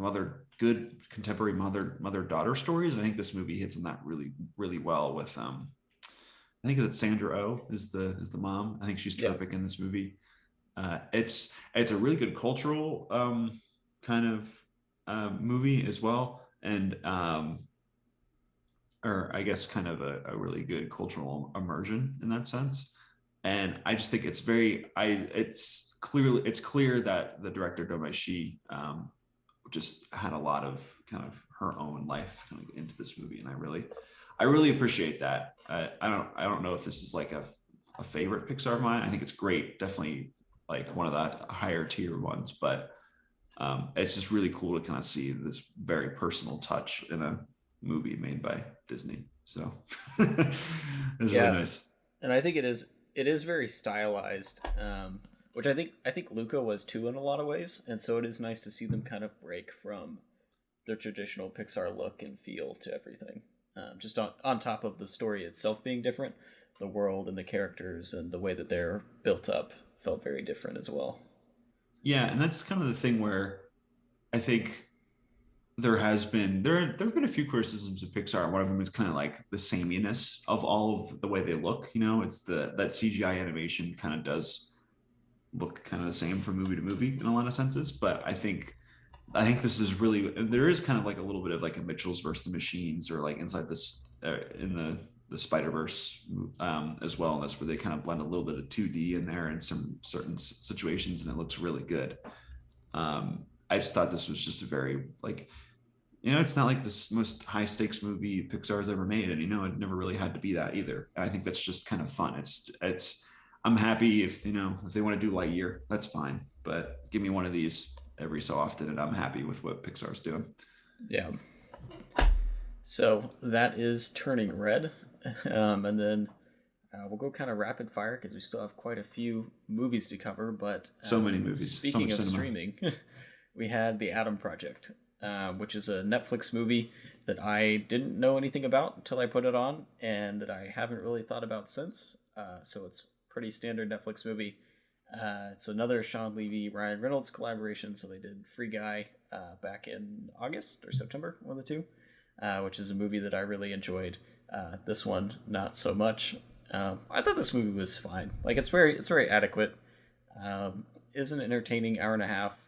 good contemporary mother-daughter stories. And I think this movie hits on that really, really well with I think it's Sandra Oh is the mom. I think she's terrific in this movie. It's a really good cultural kind of movie as well, and or I guess kind of a really good cultural immersion in that sense. And I just think it's clear that the director Domaishi just had a lot of kind of her own life kind of into this movie, and I really appreciate that. I don't know if this is like a favorite Pixar of mine. I think it's great, definitely like one of the higher tier ones, but it's just really cool to kind of see this very personal touch in a movie made by Disney. So it's really nice. And I think it is very stylized, which I think Luca was too in a lot of ways, and so it is nice to see them kind of break from their traditional Pixar look and feel to everything. Just on top of the story itself being different, the world and the characters and the way that they're built up felt very different as well. Yeah, and that's kind of the thing where I think there have been a few criticisms of Pixar. One of them is kind of like the sameness of all of the way they look. It's that CGI animation kind of does look kind of the same from movie to movie in a lot of senses. But I think this is really, there is kind of like a little bit of like a Mitchell's versus the Machines, or like inside this in the Spider-Verse as well in this, where they kind of blend a little bit of 2D in there in some certain situations, and it looks really good. I just thought this was just a very like, it's not like this most high stakes movie Pixar has ever made, and it never really had to be that either. And I think that's just kind of fun. I'm happy if they want to do Lightyear, that's fine, but give me one of these every so often, and I'm happy with what Pixar's doing. Yeah. So that is Turning Red, and then we'll go kind of rapid fire because we still have quite a few movies to cover. But so many movies. Speaking of streaming, we had The Adam Project, which is a Netflix movie that I didn't know anything about until I put it on, and that I haven't really thought about since. So it's a pretty standard Netflix movie. It's another Sean Levy, Ryan Reynolds collaboration. So they did Free Guy back in August or September, one of the two, which is a movie that I really enjoyed. This one, not so much. I thought this movie was fine. Like it's very adequate. Is an entertaining hour and a half,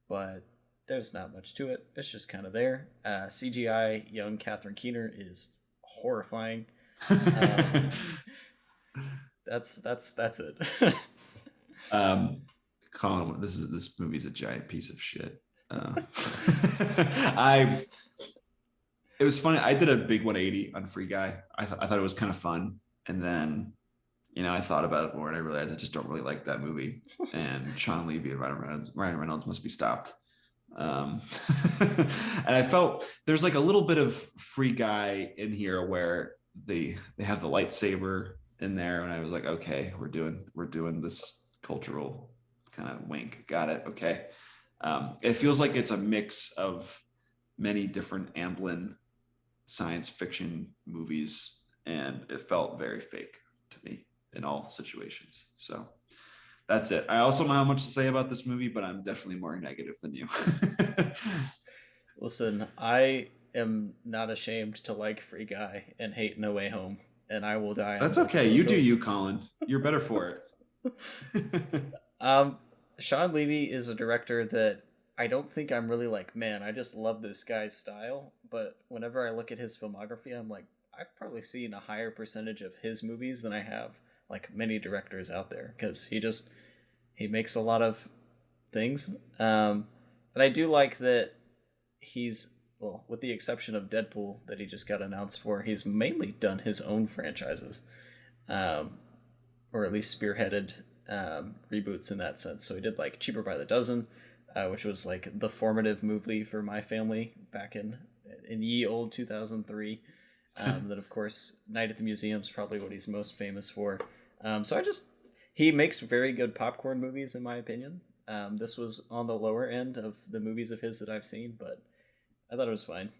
but there's not much to it. It's just kind of there. CGI young Catherine Keener is horrifying. Um, that's it. um, Collin, this movie's a giant piece of shit. I it was funny. I did a big 180 on Free Guy. I thought it was kind of fun, and then I thought about it more, and I realized I just don't really like that movie. And Sean Levy and Ryan Reynolds must be stopped. Um, and I felt there's like a little bit of Free Guy in here where they have the lightsaber in there, and I was like, okay, we're doing this cultural kind of wink. Got it. Okay. It feels like it's a mix of many different Amblin science fiction movies, and it felt very fake to me in all situations. So that's it. I also don't have much to say about this movie, but I'm definitely more negative than you. Listen, I am not ashamed to like Free Guy and hate No Way Home, and I will die on That's both of okay. those You do hills. you, Collin. You're better for it. Um, Sean Levy is a director that I don't think I'm really like, man, I just love this guy's style. But whenever I look at his filmography, I'm like, I've probably seen a higher percentage of his movies than I have like many directors out there because he makes a lot of things. And I do like that he's, well, with the exception of Deadpool that he just got announced for, he's mainly done his own franchises, um, or at least spearheaded reboots in that sense. So he did like Cheaper by the Dozen, which was like the formative movie for my family back in ye old 2003. Then of course Night at the Museum is probably what he's most famous for. So he makes very good popcorn movies in my opinion. This was on the lower end of the movies of his that I've seen, but I thought it was fine.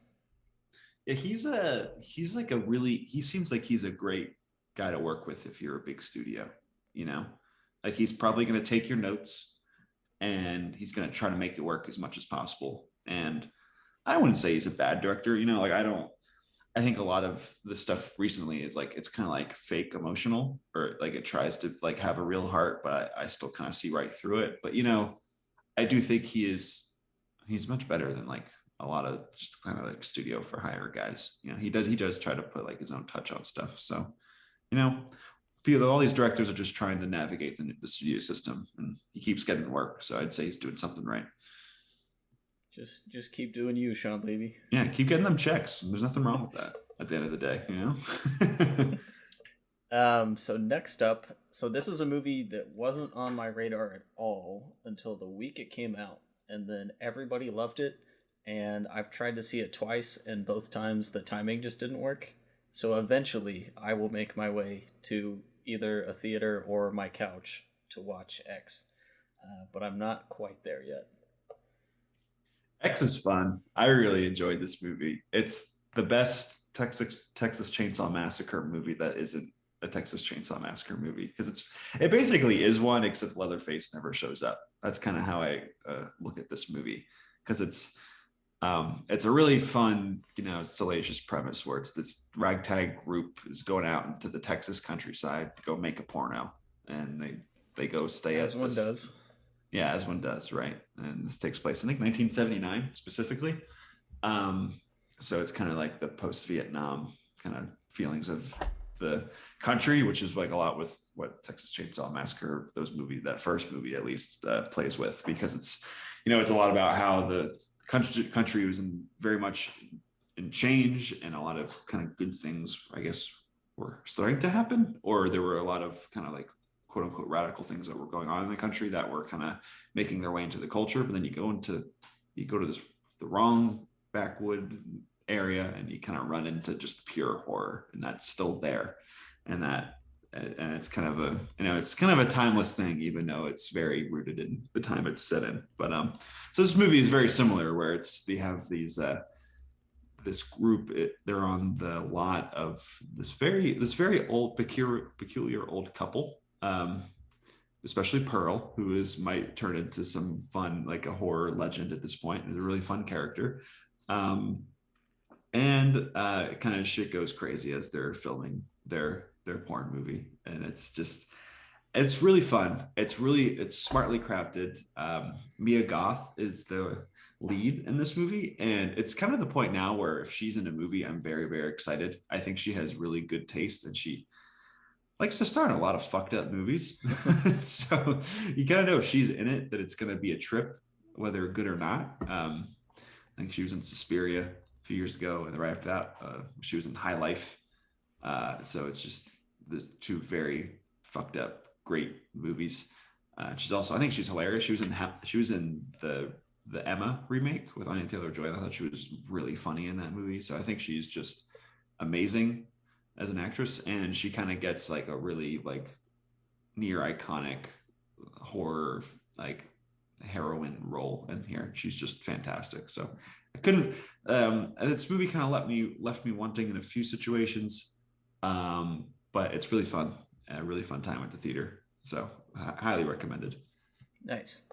Yeah, he's like he seems like he's a great guy to work with if you're a big studio, you know? Like he's probably going to take your notes and he's going to try to make it work as much as possible. And I wouldn't say he's a bad director, like I think a lot of the stuff recently is like it's kind of like fake emotional, or like it tries to like have a real heart, but I still kind of see right through it. But I do think he's much better than like a lot of just kind of like studio for hire guys. He does try to put like his own touch on stuff. So you know all these directors are just trying to navigate the studio system, and he keeps getting work. So I'd say he's doing something right. Just keep doing you, Sean Levy. Yeah, keep getting them checks. There's nothing wrong with that at the end of the day. So next up, so this is a movie that wasn't on my radar at all until the week it came out, and then everybody loved it, and I've tried to see it twice, and both times the timing just didn't work. So eventually, I will make my way to either a theater or my couch to watch X, but I'm not quite there yet. X is fun. I really enjoyed this movie. It's the best Texas Chainsaw Massacre movie that isn't a Texas Chainsaw Massacre movie, because it basically is one, except Leatherface never shows up. That's kind of how I look at this movie, because it's a really fun, salacious premise where it's this ragtag group is going out into the Texas countryside to go make a porno, and they go stay As at one this. does. Yeah, as one does, right? And this takes place, I think, 1979 specifically. So it's kind of like the post-Vietnam kind of feelings of the country, which is like a lot with what Texas Chainsaw Massacre, that first movie at least, plays with, because it's a lot about how the country was very much in change, and a lot of kind of good things, I guess, were starting to happen, or there were a lot of kind of like quote unquote radical things that were going on in the country that were kind of making their way into the culture. But then you go to the wrong backwood area, and you kind of run into just pure horror, and that's still there. And it's kind of a timeless thing, even though it's very rooted in the time it's set in. But so this movie is very similar, where they have this group. They're on the lot of this very old, peculiar old couple, especially Pearl, who might turn into some fun, like a horror legend at this point. Is a really fun character, and kind of shit goes crazy as they're filming their porn movie, and it's really fun. It's smartly crafted. Mia Goth is lead in this movie. And it's kind of the point now where if she's in a movie, I'm very, very excited. I think she has really good taste, and she likes to star in a lot of fucked up movies. So you gotta know if she's in it, that it's gonna be a trip, whether good or not. I think she was in Suspiria a few years ago, and right after that, she was in High Life. So it's just the two very fucked up, great movies. She's also, I think she's hilarious. She was in the Emma remake with Anya Taylor-Joy. I thought she was really funny in that movie. So I think she's just amazing as an actress, and she kind of gets like a really like near iconic horror like heroine role in here. She's just fantastic. So I couldn't. This movie kind of left me wanting in a few situations, but it's really fun. A really fun time at the theater. So highly recommended. Nice.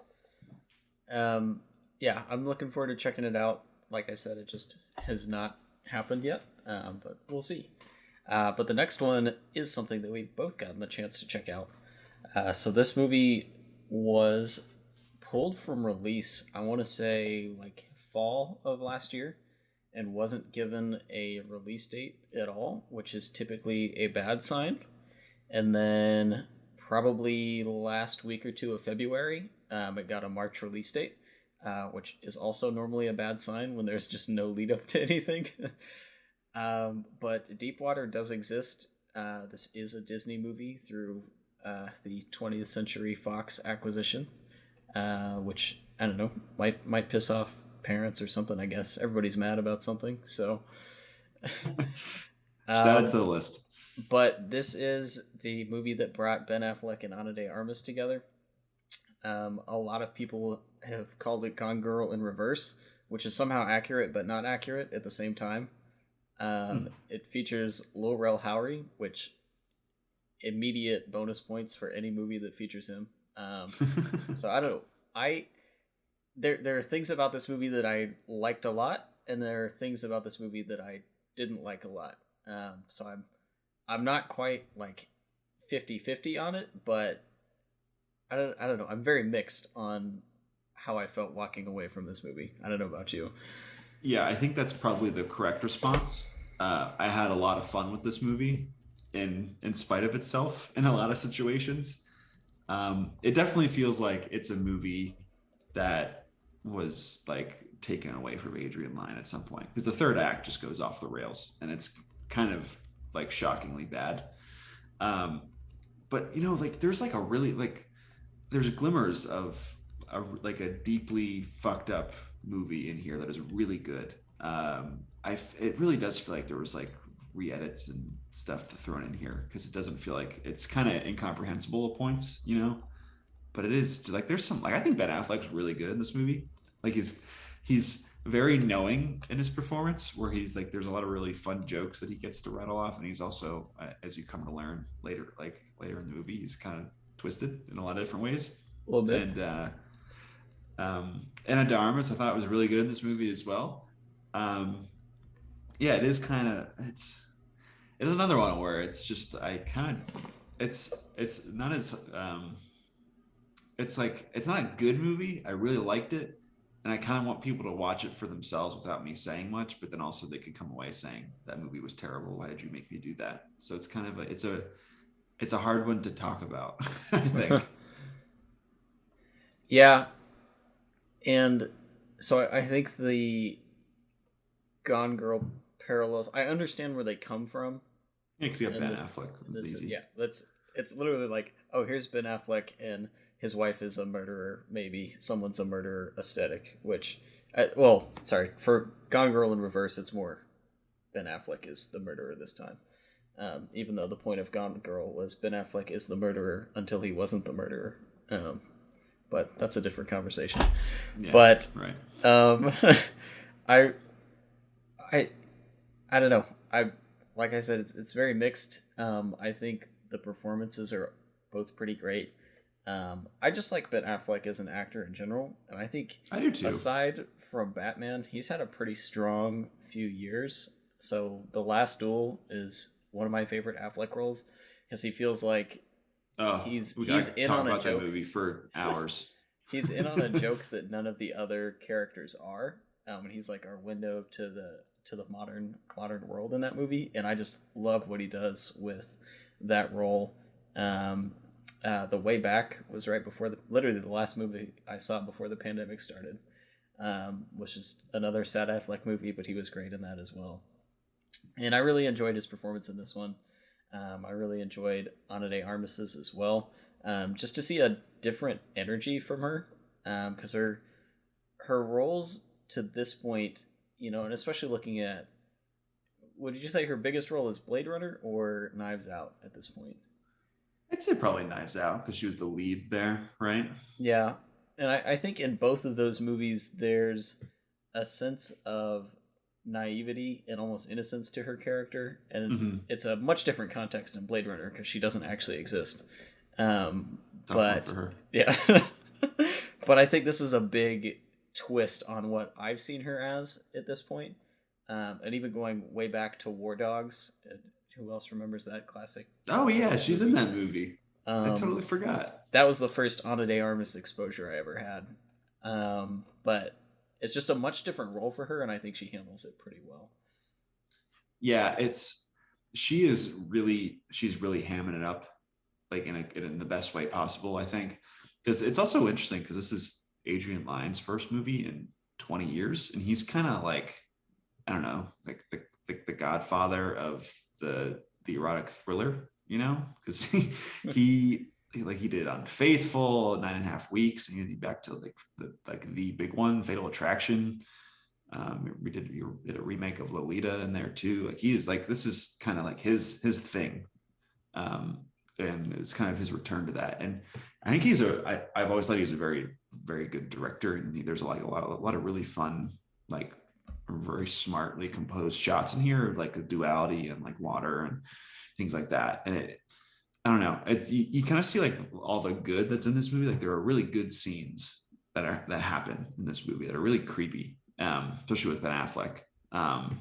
Yeah, I'm looking forward to checking it out. Like I said, it just has not happened yet, but we'll see. But the next one is something that we've both gotten the chance to check out. So this movie was pulled from release, I want to say like fall of last year, and wasn't given a release date at all, which is typically a bad sign. And then probably last week or two of February, it got a March release date, which is also normally a bad sign when there's just no lead up to anything. But Deepwater does exist. This is a Disney movie through the 20th Century Fox acquisition, which, I don't know, might piss off parents or something, I guess. Everybody's mad about something, so... Just add it to the list. But this is the movie that brought Ben Affleck and Ana de Armas together. A lot of people have called it Gone Girl in reverse, which is somehow accurate but not accurate at the same time. It features Lil Rel Howery, which immediate bonus points for any movie that features him. So I don't know. There are things about this movie that I liked a lot, and there are things about this movie that I didn't like a lot. So I'm not quite like 50-50 on it, but I don't know. I'm very mixed on how I felt walking away from this movie. I don't know about you. Yeah, I think that's probably the correct response. I had a lot of fun with this movie in spite of itself in a lot of situations. It definitely feels like it's a movie that was like taken away from Adrian Lyne at some point, because the third act just goes off the rails and it's kind of like shockingly bad. But you know, like there's like a really like there's glimmers of a deeply fucked up movie in here that is really good. It really does feel like there was like re-edits and stuff thrown in here, because it doesn't feel like it's kind of incomprehensible at points, you know. But it is like there's some like I think Ben Affleck's really good in this movie. Like he's very knowing in his performance, where he's like there's a lot of really fun jokes that he gets to rattle off, and he's also as you come to learn later in the movie, he's kind of twisted in a lot of different ways. A little bit. And Ana de Armas I thought was really good in this movie as well. Yeah, it is kind of it's another one where it's just it's not as it's not a good movie. I really liked it, and I kind of want people to watch it for themselves without me saying much, but then also they could come away saying that movie was terrible. Why did you make me do that? So it's kind of it's a hard one to talk about, I think. Yeah. And so I think the Gone Girl parallels, I understand where they come from. Yeah, because you have Ben Affleck. It's literally like, oh, here's Ben Affleck and his wife is a murderer, maybe someone's a murderer aesthetic, which, for Gone Girl in reverse, it's more Ben Affleck is the murderer this time. Even though the point of Gone Girl was Ben Affleck is the murderer until he wasn't the murderer. But that's a different conversation. Yeah, but right. I don't know. Like I said, it's very mixed. I think the performances are both pretty great. I just like Ben Affleck as an actor in general, and I think I do too. Aside from Batman, he's had a pretty strong few years. So The Last Duel is one of my favorite Affleck roles, because he feels like he's in on a joke. That movie for hours. he's in on a joke that none of the other characters are, and he's like our window to the modern world in that movie, and I just love what he does with that role. The Way Back was right before literally the last movie I saw before the pandemic started, which is another sad Affleck movie, but he was great in that as well. And I really enjoyed his performance in this one. I really enjoyed Ana de Armas's as well. Just to see a different energy from her, because her roles to this point, you know, and especially looking at, would you say her biggest role is Blade Runner or Knives Out at this point? I'd say probably Knives Out because she was the lead there, right? Yeah, and I think in both of those movies, there's a sense of naivety and almost innocence to her character, and it's a much different context in Blade Runner because she doesn't actually exist. But for her. Yeah, but I think this was a big twist on what I've seen her as at this point. And even going way back to War Dogs. Who else remembers that classic? Oh yeah, she's in that movie. I totally forgot. That was the first Ana de Armas exposure I ever had. But it's just a much different role for her, and I think she handles it pretty well. Yeah, she's really hamming it up, like in the best way possible, I think. Because it's also interesting because this is Adrian Lyne's first movie in 20 years, and he's kind of like, I don't know, like the godfather of the erotic thriller, you know, because he did Unfaithful, 9.5 Weeks, and he back to the big one, Fatal Attraction. We did a remake of Lolita in there too. Like he is like, this is kind of like his thing, and it's kind of his return to that. And I think I've always thought he's a very, very good director, and there's like a lot of really fun, like very smartly composed shots in here of like a duality and like water and things like that. And I don't know, you kind of see like all the good that's in this movie. Like there are really good scenes that happen in this movie that are really creepy, especially with Ben Affleck. And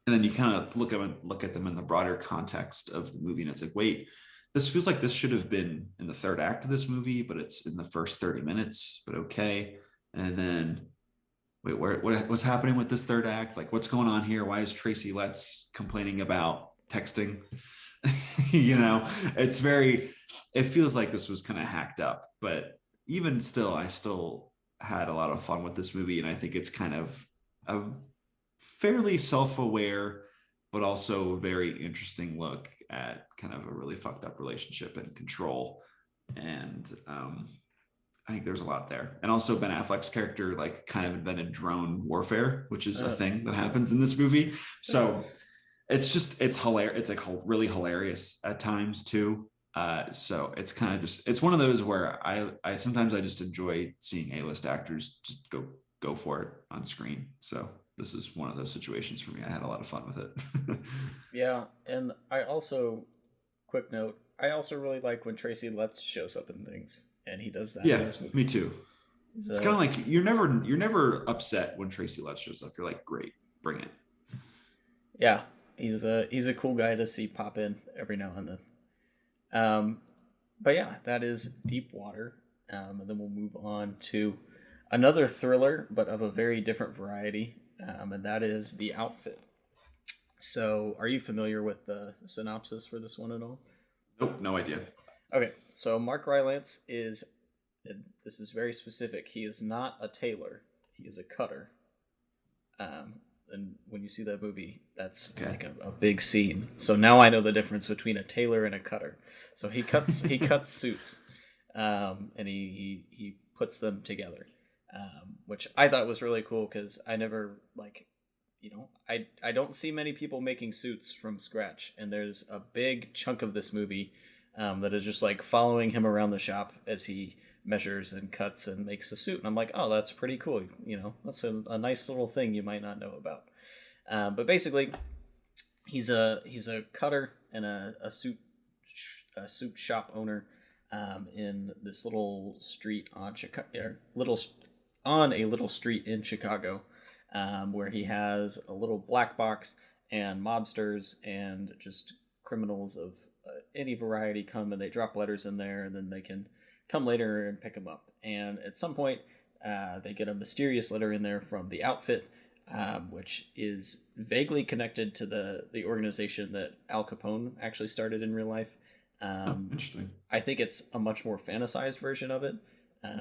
then you kind of look at them in the broader context of the movie, and it's like, wait, this feels like this should have been in the third act of this movie, but it's in the first 30 minutes, but okay. And then wait, what's happening with this third act? Like, what's going on here? Why is Tracy Letts complaining about texting? You know, it feels like this was kind of hacked up, but even still, I still had a lot of fun with this movie. And I think it's kind of a fairly self-aware, but also very interesting look at kind of a really fucked up relationship and control. And, I think there's a lot there. And also Ben Affleck's character like kind of invented drone warfare, which is a thing that happens in this movie. So it's hilarious. It's like really hilarious at times too. So it's kind of it's one of those where I sometimes I just enjoy seeing A-list actors just go for it on screen. So this is one of those situations for me. I had a lot of fun with it. Yeah. And I also, quick note, I also really like when Tracy Letts shows up in things. And he does that. Yeah, me too. So, it's kind of like you're never upset when Tracy Letts shows up. You're like, great, bring it. Yeah, he's a cool guy to see pop in every now and then. But yeah, that is Deep Water, and then we'll move on to another thriller, but of a very different variety, and that is The Outfit. So, are you familiar with the synopsis for this one at all? Nope, no idea. Okay, so Mark Rylance this is very specific. He is not a tailor. He is a cutter. And when you see that movie, that's like a big scene. So now I know the difference between a tailor and a cutter. So he cuts suits, and he puts them together, which I thought was really cool because I never I don't see many people making suits from scratch, and there's a big chunk of this movie that is just like following him around the shop as he measures and cuts and makes a suit. And I'm like, oh, that's pretty cool. You know, that's a nice little thing you might not know about. But basically, he's a cutter and a suit shop owner in this little street on a little street in Chicago, where he has a little black box and mobsters and just criminals of any variety come and they drop letters in there, and then they can come later and pick them up. And at some point, they get a mysterious letter in there from the outfit, which is vaguely connected to the organization that Al Capone actually started in real life. Interesting. I think it's a much more fantasized version of it,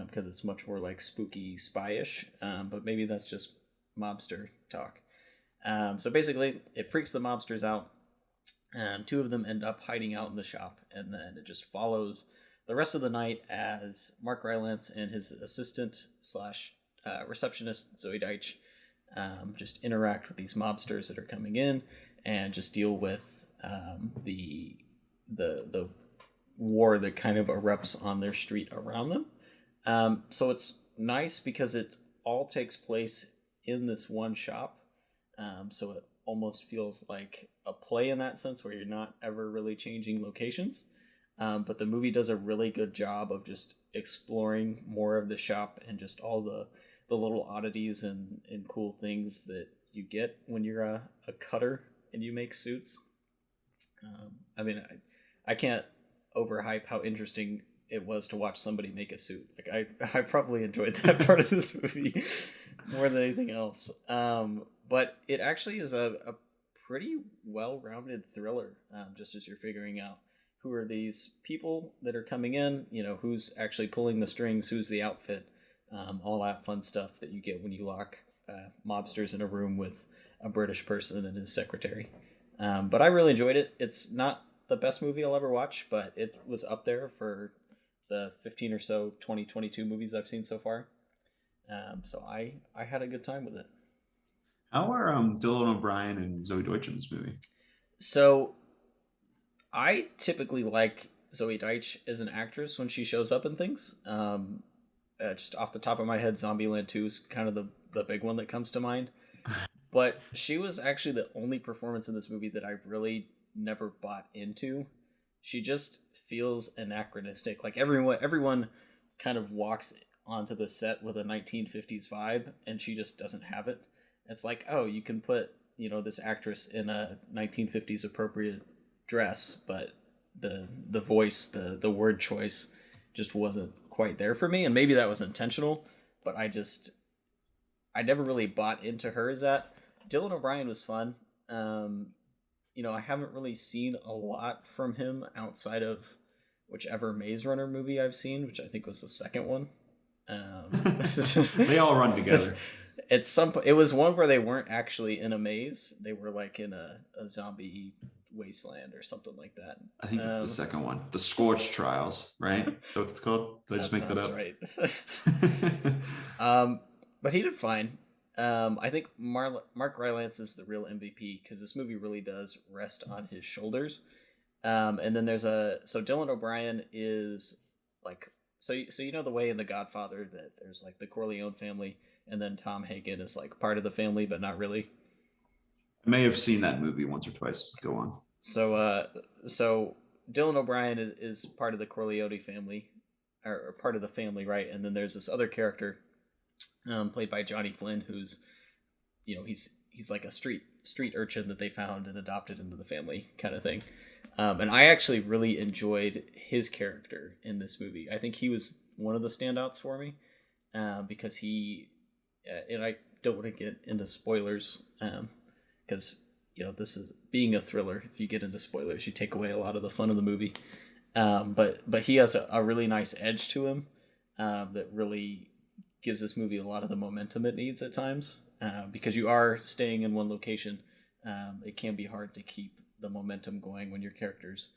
because it's much more like spooky spy-ish, but maybe that's just mobster talk. So basically, it freaks the mobsters out. Two of them end up hiding out in the shop, and then it just follows the rest of the night as Mark Rylance and his assistant slash receptionist Zoe Deitch just interact with these mobsters that are coming in, and just deal with the war that kind of erupts on their street around them. So it's nice because it all takes place in this one shop. So it almost feels like a play in that sense, where you're not ever really changing locations. But the movie does a really good job of just exploring more of the shop and just all the little oddities and cool things that you get when you're a cutter and you make suits. I mean, I can't overhype how interesting it was to watch somebody make a suit. Like I probably enjoyed that part of this movie more than anything else. But it actually is a pretty well-rounded thriller, just as you're figuring out who are these people that are coming in, who's actually pulling the strings, who's the outfit, all that fun stuff that you get when you lock mobsters in a room with a British person and his secretary. But I really enjoyed it. It's not the best movie I'll ever watch, but it was up there for the 15 or so 2022 movies I've seen so far. So I had a good time with it. How are Dylan O'Brien and Zoe Deutsch in this movie? So I typically like Zoe Deitch as an actress when she shows up in things. Just off the top of my head, Zombieland 2 is kind of the big one that comes to mind. But she was actually the only performance in this movie that I really never bought into. She just feels anachronistic. Like everyone kind of walks onto the set with a 1950s vibe, and she just doesn't have it. It's like, oh, you can put, this actress in a 1950s appropriate dress, but the voice, the word choice just wasn't quite there for me. And maybe that was intentional, but I never really bought into her as that. Dylan O'Brien was fun. I haven't really seen a lot from him outside of whichever Maze Runner movie I've seen, which I think was the second one. They all run together. It was one where they weren't actually in a maze. They were like in a zombie wasteland or something like that. I think it's the second one. The Scorch Trials, right? Is that what it's called? Did I just make that up? Right. But he did fine. I think Mark Rylance is the real MVP, because this movie really does rest on his shoulders. And then so Dylan O'Brien is like, so the way in The Godfather that there's like the Corleone family, and then Tom Hagen is like part of the family, but not really. I may have seen that movie once or twice. Go on. So Dylan O'Brien is part of the Corleone family, or part of the family, right? And then there's this other character, played by Johnny Flynn, who's, he's like a street urchin that they found and adopted into the family kind of thing. And I actually really enjoyed his character in this movie. I think he was one of the standouts for me, because and I don't want to get into spoilers, because this is being a thriller. If you get into spoilers, you take away a lot of the fun of the movie. But he has a really nice edge to him, that really gives this movie a lot of the momentum it needs at times, because you are staying in one location. It can be hard to keep the momentum going when your characters,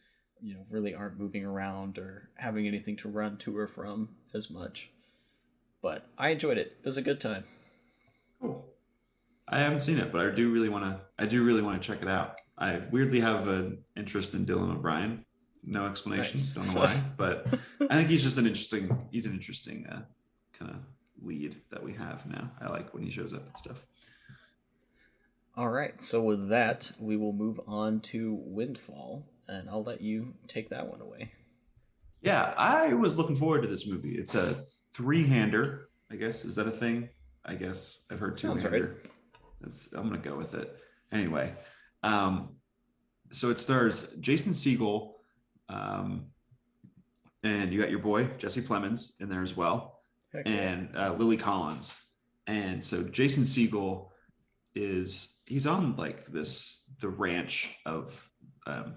really aren't moving around or having anything to run to or from as much. But I enjoyed it. It was a good time. Cool. I haven't seen it, but I do really want to check it out. I weirdly have an interest in Dylan O'Brien. No explanation. Nice. Don't know why, but I think he's an interesting kind of lead that we have now. I like when he shows up and stuff. All right. So with that, we will move on to Windfall, and I'll let you take that one away. Yeah, I was looking forward to this movie. It's a three-hander, I guess. Is that a thing? I guess I've heard two-hander. Right. I'm gonna go with it. Anyway, so it stars Jason Segel, Um, and you got your boy Jesse Plemons in there as well, Heck yeah. and Lily Collins. And so Jason Segel he's on like the ranch of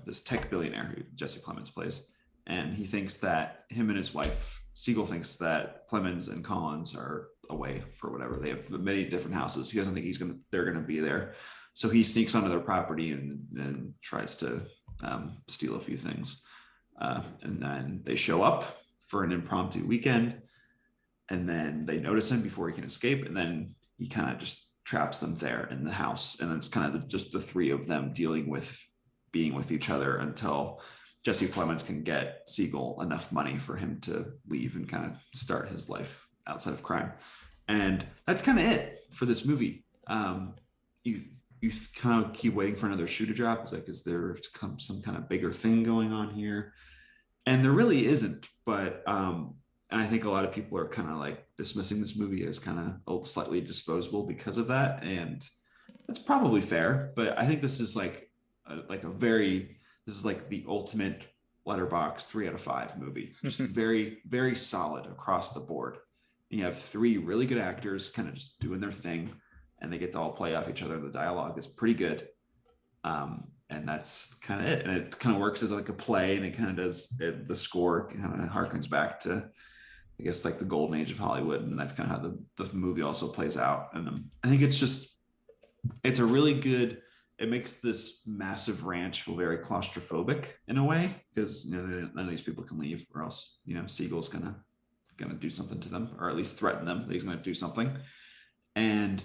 this tech billionaire who Jesse Plemons plays, and he thinks that him and his wife Siegel thinks that Plemons and Collins are away for whatever. They have many different houses. He doesn't think they're gonna be there, so he sneaks onto their property and tries to steal a few things, and then they show up for an impromptu weekend, and then they notice him before he can escape, and then he kind of just traps them there in the house, and it's kind of just the three of them dealing with being with each other until Jesse Plemons can get Siegel enough money for him to leave and kind of start his life outside of crime. And that's kind of it for this movie. You kind of keep waiting for another shoe to drop. It's like, is there some kind of bigger thing going on here? And there really isn't. But and I think a lot of people are kind of like dismissing this movie as kind of slightly disposable because of that. And that's probably fair. But I think this is like this is like the ultimate Letterboxd 3 out of 5 movie. Just very, very solid across the board. You have three really good actors kind of just doing their thing, and they get to all play off each other. The dialogue is pretty good. And that's kind of it. And it kind of works as like a play, and it kind of does the score kind of harkens back to, I guess, like the golden age of Hollywood. And that's kind of how the movie also plays out. And I think it's a really good, it makes this massive ranch feel very claustrophobic in a way, because none of these people can leave, or else Siegel's gonna do something to them, or at least threaten them that he's gonna do something. And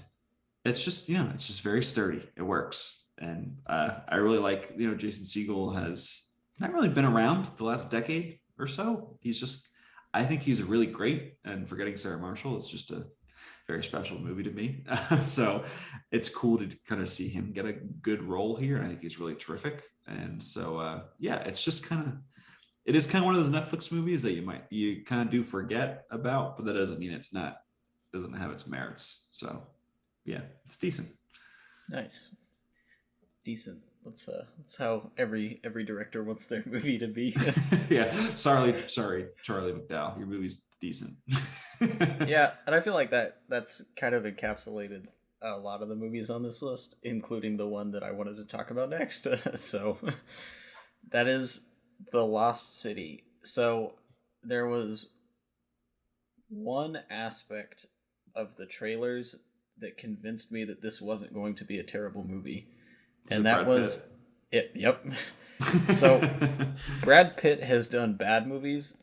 it's just it's just very sturdy. It works. And I really like Jason Segel has not really been around the last decade or so. I think he's really great, and Forgetting Sarah Marshall is just a very special movie to me. So it's cool to kind of see him get a good role here. I think he's really terrific. And so, it's just it is kind of one of those Netflix movies that you kind of do forget about, but that doesn't mean doesn't have its merits. So yeah, it's decent. Nice. Decent. That's how every director wants their movie to be. Yeah. Sorry, Charlie McDowell. Your movie's decent. Yeah, and I feel like that's kind of encapsulated a lot of the movies on this list, including the one that I wanted to talk about next. So that is The Lost City. So there was one aspect of the trailers that convinced me that this wasn't going to be a terrible movie. And that was it. Yep. So Brad Pitt has done bad movies,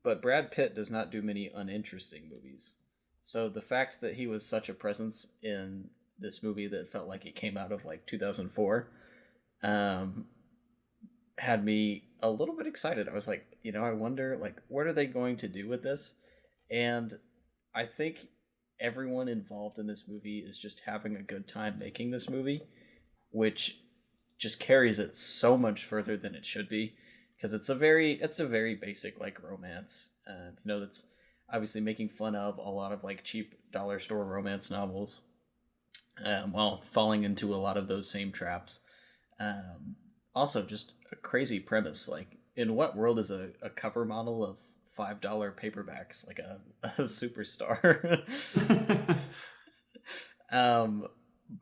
but Brad Pitt does not do many uninteresting movies. So the fact that he was such a presence in this movie that felt like it came out of like 2004 had me a little bit excited. I was like, I wonder, like, what are they going to do with this? And I think everyone involved in this movie is just having a good time making this movie, which just carries it so much further than it should be, because it's a very basic like romance. That's obviously making fun of a lot of like cheap dollar store romance novels, while falling into a lot of those same traps. Also, just a crazy premise. Like, in what world is a cover model of $5 paperbacks like a superstar?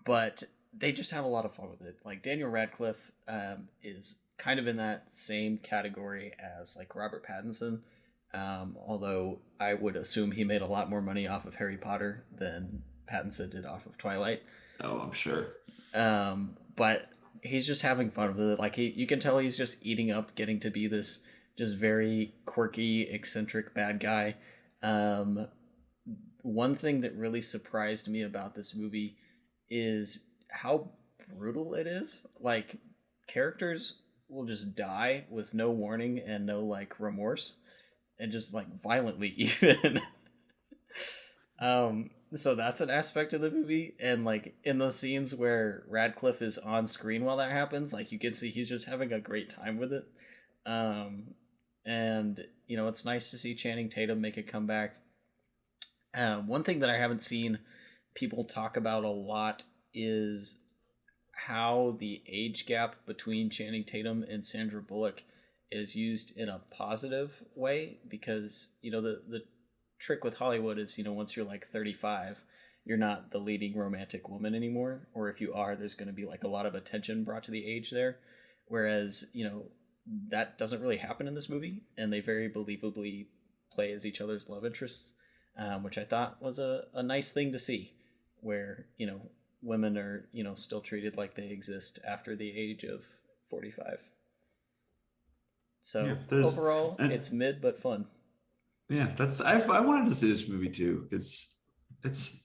But they just have a lot of fun with it. Like, Daniel Radcliffe is kind of in that same category as like Robert Pattinson, although I would assume he made a lot more money off of Harry Potter than Pattinson did off of Twilight. Oh, I'm sure. But he's just having fun with it. Like, you can tell he's just eating up getting to be this just very quirky, eccentric bad guy. One thing that really surprised me about this movie is how brutal it is. Like, characters will just die with no warning and no like remorse, and just like violently even. So that's an aspect of the movie, and like in the scenes where Radcliffe is on screen while that happens, like you can see he's just having a great time with it. And it's nice to see Channing Tatum make a comeback. One thing that I haven't seen people talk about a lot is how the age gap between Channing Tatum and Sandra Bullock is used in a positive way, because the trick with Hollywood is, once you're like 35, you're not the leading romantic woman anymore, or if you are, there's going to be like a lot of attention brought to the age there, whereas that doesn't really happen in this movie, and they very believably play as each other's love interests, which I thought was a nice thing to see, where women are still treated like they exist after the age of 45. So overall, it's mid but fun. Yeah, I wanted to see this movie too, because it's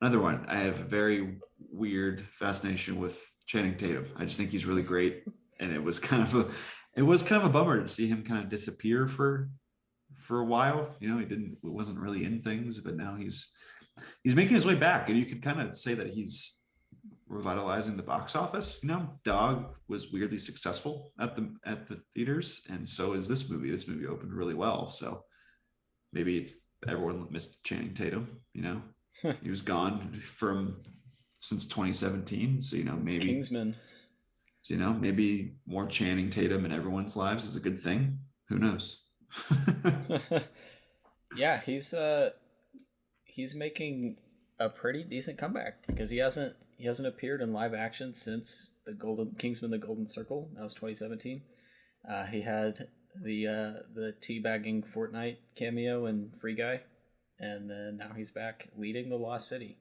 another one. I have a very weird fascination with Channing Tatum. I just think he's really great, and it was kind of a bummer to see him kind of disappear for a while. It wasn't really in things, but now he's making his way back, and you could kind of say that he's revitalizing the box office. Dog was weirdly successful at the theaters, and so is this movie. This movie opened really well, so maybe it's everyone missed Channing Tatum. He was gone since 2017, so since maybe Kingsman. So maybe more Channing Tatum in everyone's lives is a good thing. Who knows? Yeah, he's making a pretty decent comeback, because he hasn't appeared in live action since Kingsman: The Golden Circle. That was 2017. He had the teabagging Fortnite cameo in Free Guy, and then now he's back leading The Lost City,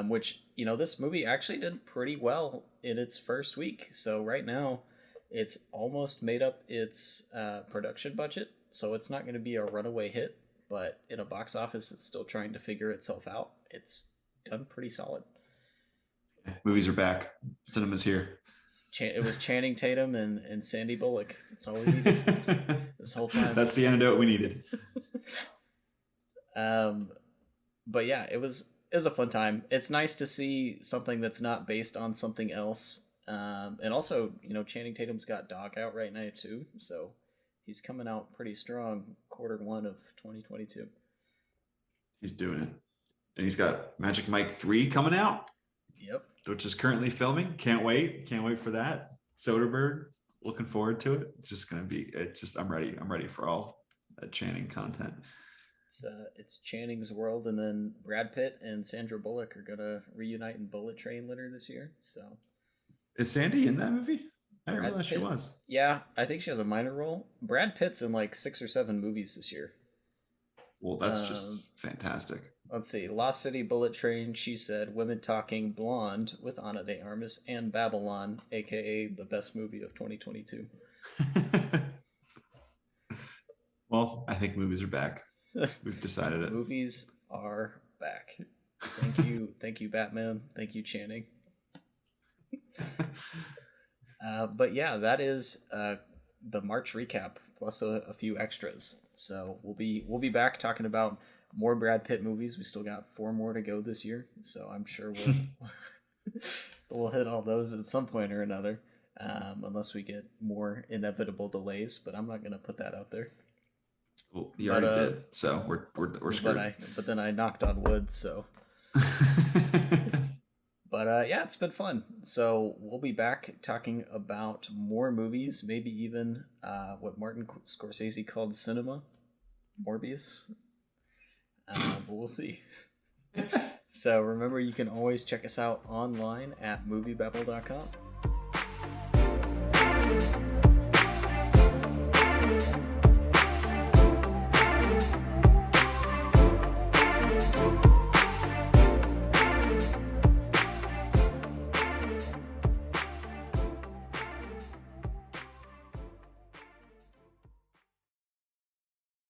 which this movie actually did pretty well in its first week. So right now, it's almost made up its production budget. So it's not going to be a runaway hit, but in a box office, it's still trying to figure itself out. It's done pretty solid. Movies are back. Cinema's here. It was Channing Tatum and Sandy Bullock. That's all we needed this whole time. That's the antidote we needed. But yeah, it was a fun time. It's nice to see something that's not based on something else. And also, Channing Tatum's got Dog out right now too, so he's coming out pretty strong Q1 of 2022. He's doing it. And he's got Magic Mike 3 coming out. Yep. Which is currently filming. Can't wait for that. Soderbergh, looking forward to it. I'm ready for all that Channing content. It's Channing's world, and then Brad Pitt and Sandra Bullock are gonna reunite in Bullet Train later this year. So, is Sandy in that movie? I didn't realize Pitt, she was. Yeah, I think she has a minor role. Brad Pitt's in like 6 or 7 movies this year. Well, that's just fantastic. Let's see. Lost City, Bullet Train, She Said, Women Talking, Blonde with Ana de Armas, and Babylon, a.k.a. the best movie of 2022. Well, I think movies are back. We've decided it. Movies are back. Thank you, Batman. Thank you, Channing. But yeah, that is the March recap plus a few extras. So we'll be back talking about more Brad Pitt movies. We still got 4 more to go this year, so I'm sure we'll hit all those at some point or another, unless we get more inevitable delays. But I'm not going to put that out there. Well, you already did, so we're screwed. But then I knocked on wood, so. But yeah, it's been fun. So we'll be back talking about more movies, maybe even what Martin Scorsese called cinema, Morbius. But we'll see. So remember, you can always check us out online at moviebabble.com.